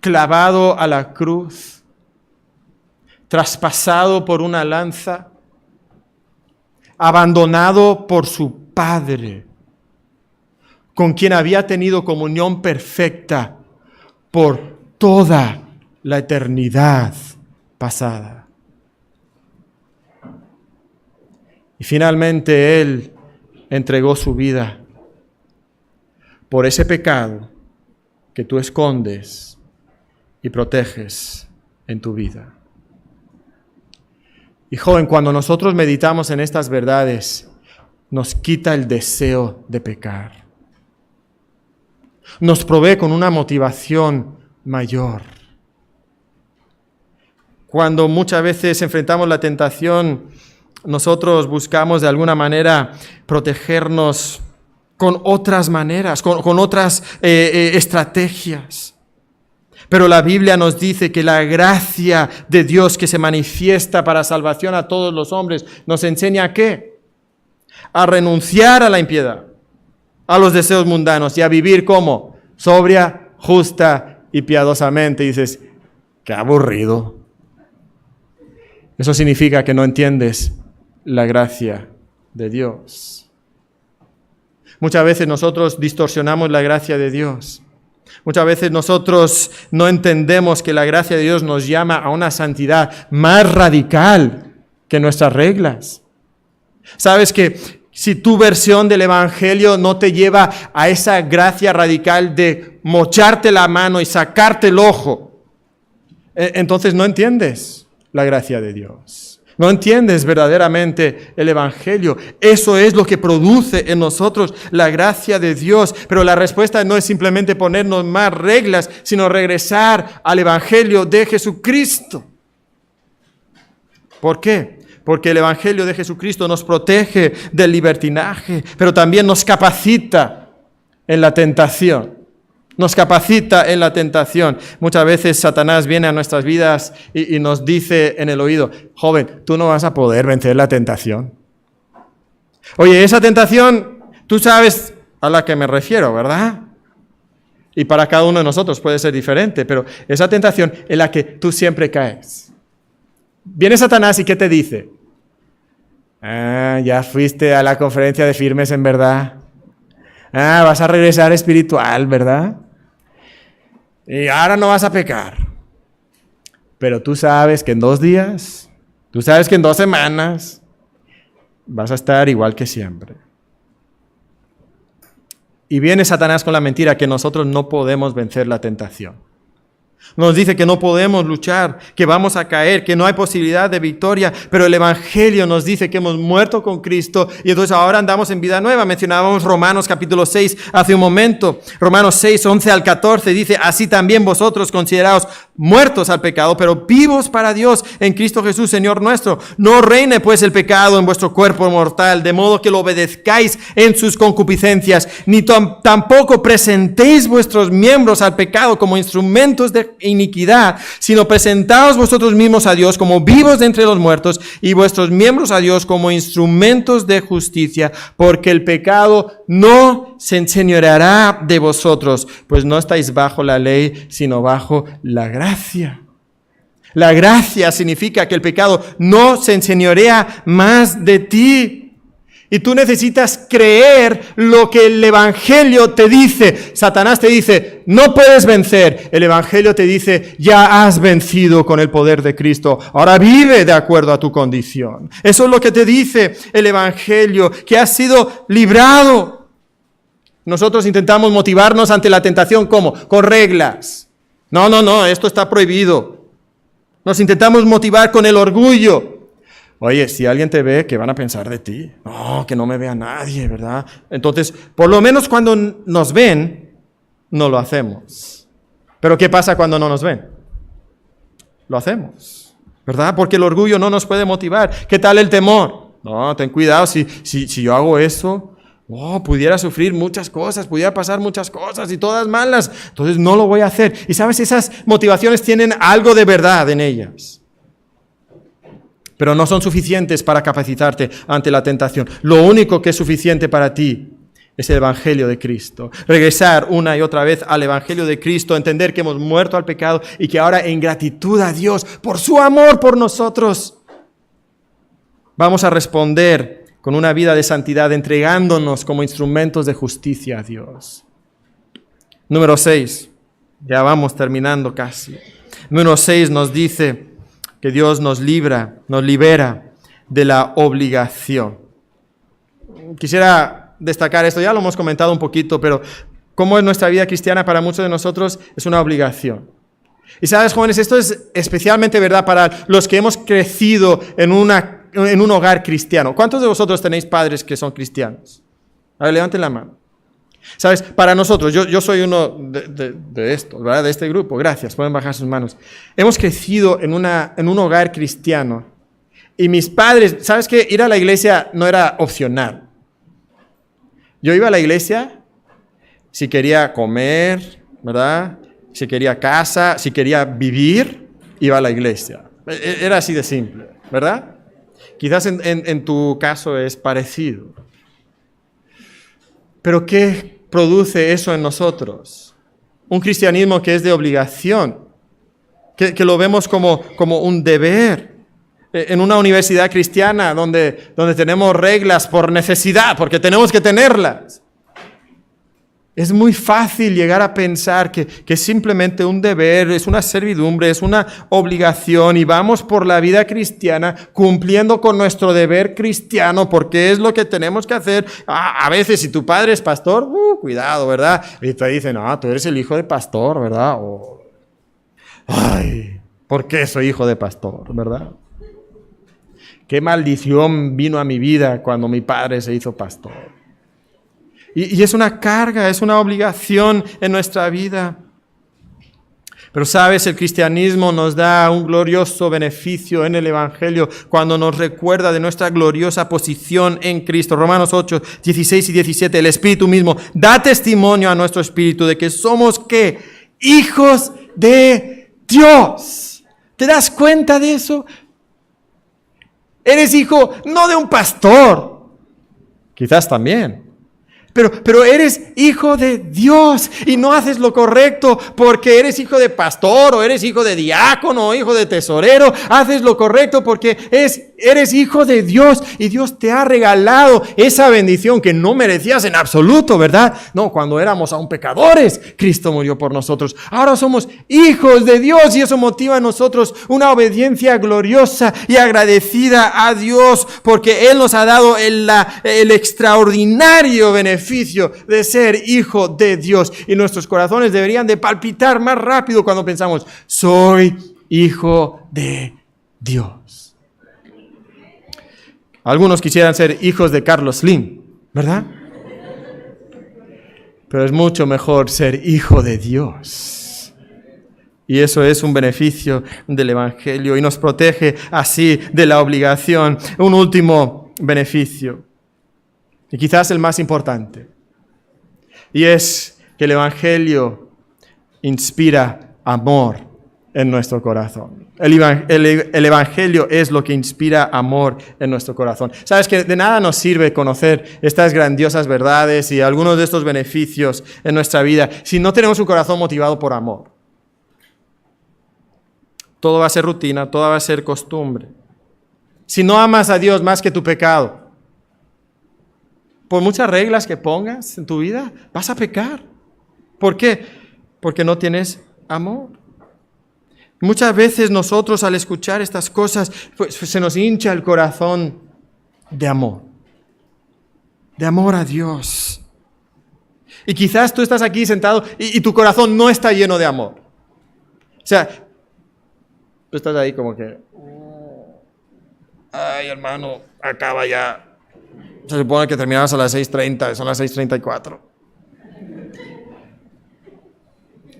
clavado a la cruz, traspasado por una lanza, abandonado por su Padre, con quien había tenido comunión perfecta por toda la eternidad pasada. Y finalmente Él entregó su vida por ese pecado que tú escondes y proteges en tu vida. Y joven, cuando nosotros meditamos en estas verdades, nos quita el deseo de pecar. Nos provee con una motivación mayor. Cuando muchas veces enfrentamos la tentación, nosotros buscamos de alguna manera protegernos con otras maneras, con otras estrategias. Pero la Biblia nos dice que la gracia de Dios que se manifiesta para salvación a todos los hombres nos enseña ¿a qué? A renunciar a la impiedad, a los deseos mundanos y a vivir como sobria, justa y piadosamente. Y dices, qué aburrido. Eso significa que no entiendes la gracia de Dios. Muchas veces nosotros distorsionamos la gracia de Dios. Muchas veces nosotros no entendemos que la gracia de Dios nos llama a una santidad más radical que nuestras reglas. ¿Sabes que si tu versión del Evangelio no te lleva a esa gracia radical de mocharte la mano y sacarte el ojo, entonces no entiendes la gracia de Dios? No entiendes verdaderamente el Evangelio. Eso es lo que produce en nosotros la gracia de Dios. Pero la respuesta no es simplemente ponernos más reglas, sino regresar al Evangelio de Jesucristo. ¿Por qué? Porque el Evangelio de Jesucristo nos protege del libertinaje, pero también nos capacita en la tentación. nos capacita en la tentación. Muchas veces Satanás viene a nuestras vidas y nos dice en el oído, joven, tú no vas a poder vencer la tentación. Oye, esa tentación, tú sabes a la que me refiero, ¿verdad? Y para cada uno de nosotros puede ser diferente, pero esa tentación en la que tú siempre caes. Viene Satanás y ¿qué te dice? Ya fuiste a la conferencia de firmes en verdad. Vas a regresar espiritual, ¿verdad? Y ahora no vas a pecar. Pero tú sabes que en 2 días, tú sabes que en 2 semanas, vas a estar igual que siempre. Y viene Satanás con la mentira que nosotros no podemos vencer la tentación. Nos dice que no podemos luchar, que vamos a caer, que no hay posibilidad de victoria, pero el Evangelio nos dice que hemos muerto con Cristo y entonces ahora andamos en vida nueva. Mencionábamos Romanos capítulo 6 hace un momento. Romanos 6, 11 al 14 dice, así también vosotros consideraos muertos al pecado, pero vivos para Dios en Cristo Jesús, Señor nuestro. No reine pues el pecado en vuestro cuerpo mortal, de modo que lo obedezcáis en sus concupiscencias, ni tampoco presentéis vuestros miembros al pecado como instrumentos de iniquidad, sino presentaos vosotros mismos a Dios como vivos de entre los muertos y vuestros miembros a Dios como instrumentos de justicia, porque el pecado no se enseñoreará de vosotros, pues no estáis bajo la ley, sino bajo la gracia. La gracia significa que el pecado no se enseñorea más de ti. Y tú necesitas creer lo que el Evangelio te dice. Satanás te dice, no puedes vencer. El Evangelio te dice, ya has vencido con el poder de Cristo. Ahora vive de acuerdo a tu condición. Eso es lo que te dice el Evangelio, que has sido librado. Nosotros intentamos motivarnos ante la tentación, ¿cómo? Con reglas. No, esto está prohibido. Nos intentamos motivar con el orgullo. Oye, si alguien te ve, ¿qué van a pensar de ti? No, que no me vea nadie, ¿verdad? Entonces, por lo menos cuando nos ven, no lo hacemos. Pero ¿qué pasa cuando no nos ven? Lo hacemos, ¿verdad? Porque el orgullo no nos puede motivar. ¿Qué tal el temor? No, ten cuidado, si yo hago eso, pudiera sufrir muchas cosas, pudiera pasar muchas cosas y todas malas. Entonces no lo voy a hacer. Y sabes, esas motivaciones tienen algo de verdad en ellas. Pero no son suficientes para capacitarte ante la tentación. Lo único que es suficiente para ti es el Evangelio de Cristo. Regresar una y otra vez al Evangelio de Cristo, entender que hemos muerto al pecado y que ahora en gratitud a Dios por su amor por nosotros, vamos a responder con una vida de santidad, entregándonos como instrumentos de justicia a Dios. Número 6, ya vamos terminando casi. Número 6 nos dice que Dios nos libera de la obligación. Quisiera destacar esto, ya lo hemos comentado un poquito, pero cómo en nuestra vida cristiana para muchos de nosotros es una obligación. Y sabes, jóvenes, esto es especialmente verdad para los que hemos crecido en un hogar cristiano. ¿Cuántos de vosotros tenéis padres que son cristianos? A ver, levanten la mano. ¿Sabes? Para nosotros, yo soy uno de estos, ¿verdad? De este grupo, gracias, pueden bajar sus manos. Hemos crecido en un hogar cristiano y mis padres, ¿sabes qué? Ir a la iglesia no era opcional. Yo iba a la iglesia si quería comer, ¿verdad? Si quería casa, si quería vivir, iba a la iglesia. Era así de simple, ¿verdad? Quizás en tu caso es parecido. Pero ¿qué produce eso en nosotros? Un cristianismo que es de obligación, que lo vemos como un deber. En una universidad cristiana donde tenemos reglas por necesidad, porque tenemos que tenerlas. Es muy fácil llegar a pensar que es simplemente un deber, es una servidumbre, es una obligación y vamos por la vida cristiana cumpliendo con nuestro deber cristiano porque es lo que tenemos que hacer. A veces si tu padre es pastor, cuidado, ¿verdad? Y te dicen, tú eres el hijo de pastor, ¿verdad? ¿Por qué soy hijo de pastor, verdad? Qué maldición vino a mi vida cuando mi padre se hizo pastor. Y es una carga, es una obligación en nuestra vida. Pero sabes, el cristianismo nos da un glorioso beneficio en el Evangelio cuando nos recuerda de nuestra gloriosa posición en Cristo. Romanos 8, 16 y 17, el Espíritu mismo da testimonio a nuestro espíritu de que somos, ¿qué? Hijos de Dios. ¿Te das cuenta de eso? Eres hijo no de un pastor, quizás también. Pero eres hijo de Dios y no haces lo correcto porque eres hijo de pastor o eres hijo de diácono o hijo de tesorero. Haces lo correcto porque eres hijo de Dios y Dios te ha regalado esa bendición que no merecías en absoluto, ¿verdad? No, cuando éramos aún pecadores, Cristo murió por nosotros. Ahora somos hijos de Dios y eso motiva en nosotros una obediencia gloriosa y agradecida a Dios porque Él nos ha dado el extraordinario beneficio de ser hijo de Dios. Y nuestros corazones deberían de palpitar más rápido cuando pensamos, soy hijo de Dios. Algunos quisieran ser hijos de Carlos Slim, ¿verdad? Pero es mucho mejor ser hijo de Dios. Y eso es un beneficio del Evangelio y nos protege así de la obligación. Un último beneficio. Y quizás el más importante, y es que el Evangelio inspira amor en nuestro corazón. El Evangelio es lo que inspira amor en nuestro corazón. Sabes que de nada nos sirve conocer estas grandiosas verdades y algunos de estos beneficios en nuestra vida si no tenemos un corazón motivado por amor. Todo va a ser rutina, todo va a ser costumbre. Si no amas a Dios más que tu pecado, por muchas reglas que pongas en tu vida, vas a pecar. ¿Por qué? Porque no tienes amor. Muchas veces nosotros al escuchar estas cosas, pues se nos hincha el corazón de amor a Dios. Y quizás tú estás aquí sentado y tu corazón no está lleno de amor. O sea, tú estás ahí como que, ay hermano, acaba ya. Se supone que terminabas a las 6:30, son las 6:34.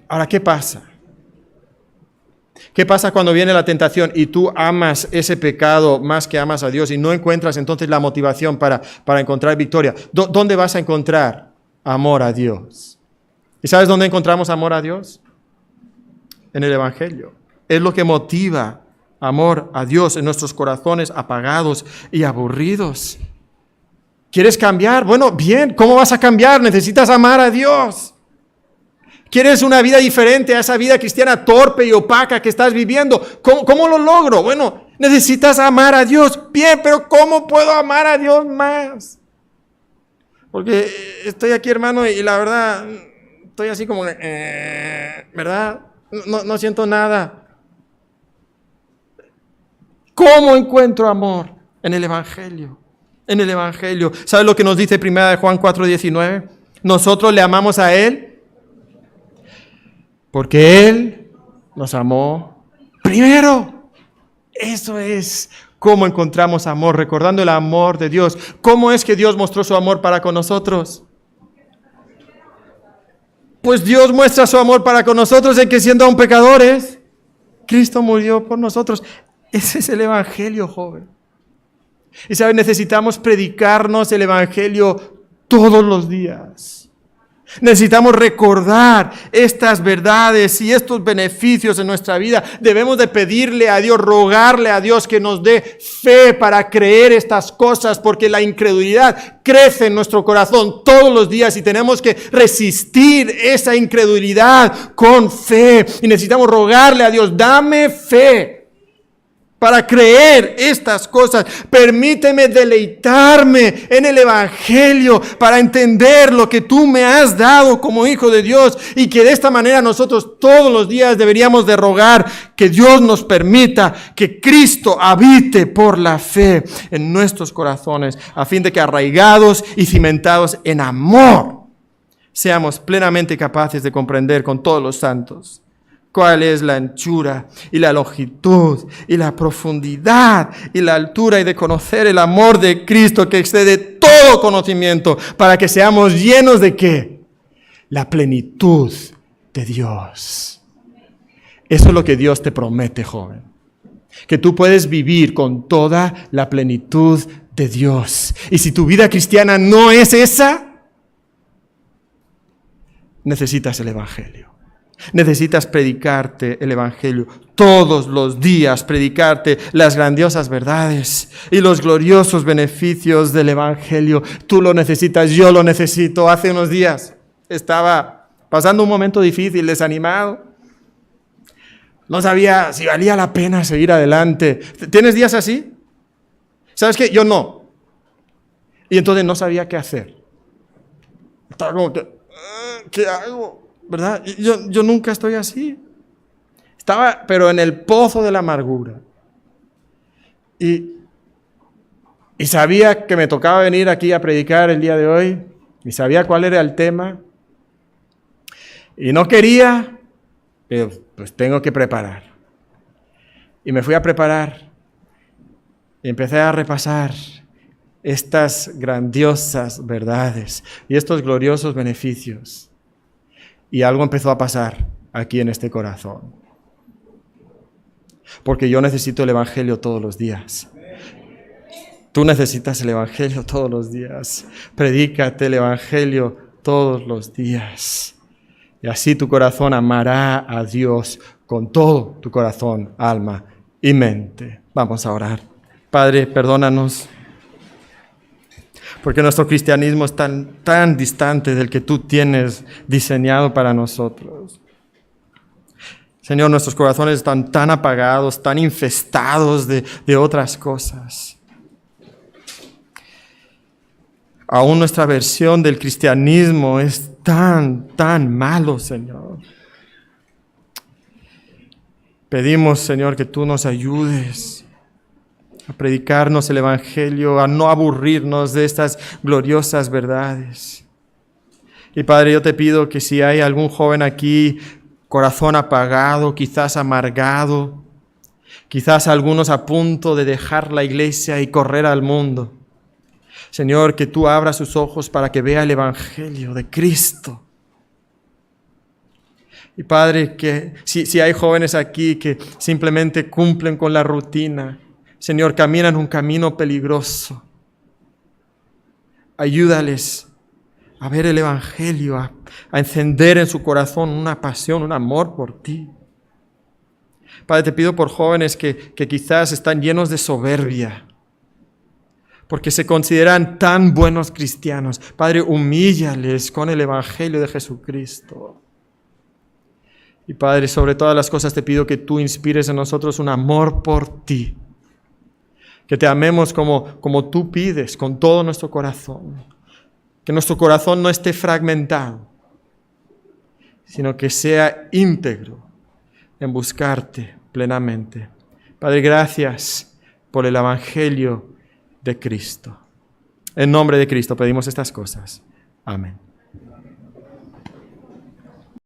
Ahora, ¿qué pasa? ¿Qué pasa cuando viene la tentación y tú amas ese pecado más que amas a Dios y no encuentras entonces la motivación para encontrar victoria? ¿Dónde vas a encontrar amor a Dios? ¿Y sabes dónde encontramos amor a Dios? En el Evangelio. Es lo que motiva amor a Dios en nuestros corazones apagados y aburridos. ¿Quieres cambiar? Bueno, bien, ¿cómo vas a cambiar? Necesitas amar a Dios. ¿Quieres una vida diferente a esa vida cristiana torpe y opaca que estás viviendo? ¿Cómo lo logro? Bueno, necesitas amar a Dios. Bien, pero ¿cómo puedo amar a Dios más? Porque estoy aquí, hermano, y la verdad, estoy así como, ¿verdad? No siento nada. ¿Cómo encuentro amor? En el Evangelio. En el Evangelio. ¿Sabes lo que nos dice 1 Juan 4:19? Nosotros le amamos a Él porque Él nos amó primero. Eso es cómo encontramos amor, recordando el amor de Dios. ¿Cómo es que Dios mostró su amor para con nosotros? Pues Dios muestra su amor para con nosotros en que siendo aún pecadores, Cristo murió por nosotros. Ese es el Evangelio, joven. Y sabes, necesitamos predicarnos el Evangelio todos los días. Necesitamos recordar estas verdades y estos beneficios en nuestra vida. Debemos de pedirle a Dios, rogarle a Dios que nos dé fe para creer estas cosas, porque la incredulidad crece en nuestro corazón todos los días y tenemos que resistir esa incredulidad con fe. Y necesitamos rogarle a Dios, dame fe para creer estas cosas. Permíteme deleitarme en el Evangelio para entender lo que tú me has dado como hijo de Dios, y que de esta manera nosotros todos los días deberíamos de rogar que Dios nos permita que Cristo habite por la fe en nuestros corazones, a fin de que arraigados y cimentados en amor seamos plenamente capaces de comprender con todos los santos cuál es la anchura y la longitud y la profundidad y la altura, y de conocer el amor de Cristo que excede todo conocimiento, para que seamos llenos de ¿qué? La plenitud de Dios. Eso es lo que Dios te promete, joven. Que tú puedes vivir con toda la plenitud de Dios. Y si tu vida cristiana no es esa, necesitas el Evangelio. Necesitas predicarte el Evangelio todos los días, predicarte las grandiosas verdades y los gloriosos beneficios del Evangelio. Tú lo necesitas, yo lo necesito. Hace unos días estaba pasando un momento difícil, desanimado. No sabía si valía la pena seguir adelante. ¿Tienes días así? ¿Sabes qué? Yo no. Y entonces no sabía qué hacer. Estaba como que, ¿qué hago? ¿Verdad? Yo nunca estoy así. Estaba, pero en el pozo de la amargura. Y sabía que me tocaba venir aquí a predicar el día de hoy. Y sabía cuál era el tema. Y no quería, pero pues tengo que preparar. Y me fui a preparar. Y empecé a repasar estas grandiosas verdades y estos gloriosos beneficios. Y algo empezó a pasar aquí en este corazón. Porque yo necesito el Evangelio todos los días. Tú necesitas el Evangelio todos los días. Predícate el Evangelio todos los días. Y así tu corazón amará a Dios con todo tu corazón, alma y mente. Vamos a orar. Padre, perdónanos, porque nuestro cristianismo es tan distante del que tú tienes diseñado para nosotros. Señor, nuestros corazones están tan apagados, tan infestados de otras cosas. Aún nuestra versión del cristianismo es tan malo, Señor. Pedimos, Señor, que tú nos ayudes a predicarnos el Evangelio, a no aburrirnos de estas gloriosas verdades. Y Padre, yo te pido que si hay algún joven aquí, corazón apagado, quizás amargado, quizás algunos a punto de dejar la iglesia y correr al mundo, Señor, que tú abras sus ojos para que vea el Evangelio de Cristo. Y Padre, que si hay jóvenes aquí que simplemente cumplen con la rutina, Señor, caminan un camino peligroso. Ayúdales a ver el Evangelio, a encender en su corazón una pasión, un amor por ti. Padre, te pido por jóvenes que quizás están llenos de soberbia, porque se consideran tan buenos cristianos. Padre, humíllales con el Evangelio de Jesucristo. Y Padre, sobre todas las cosas te pido que tú inspires en nosotros un amor por ti. Que te amemos como tú pides, con todo nuestro corazón. Que nuestro corazón no esté fragmentado, sino que sea íntegro en buscarte plenamente. Padre, gracias por el Evangelio de Cristo. En nombre de Cristo pedimos estas cosas. Amén.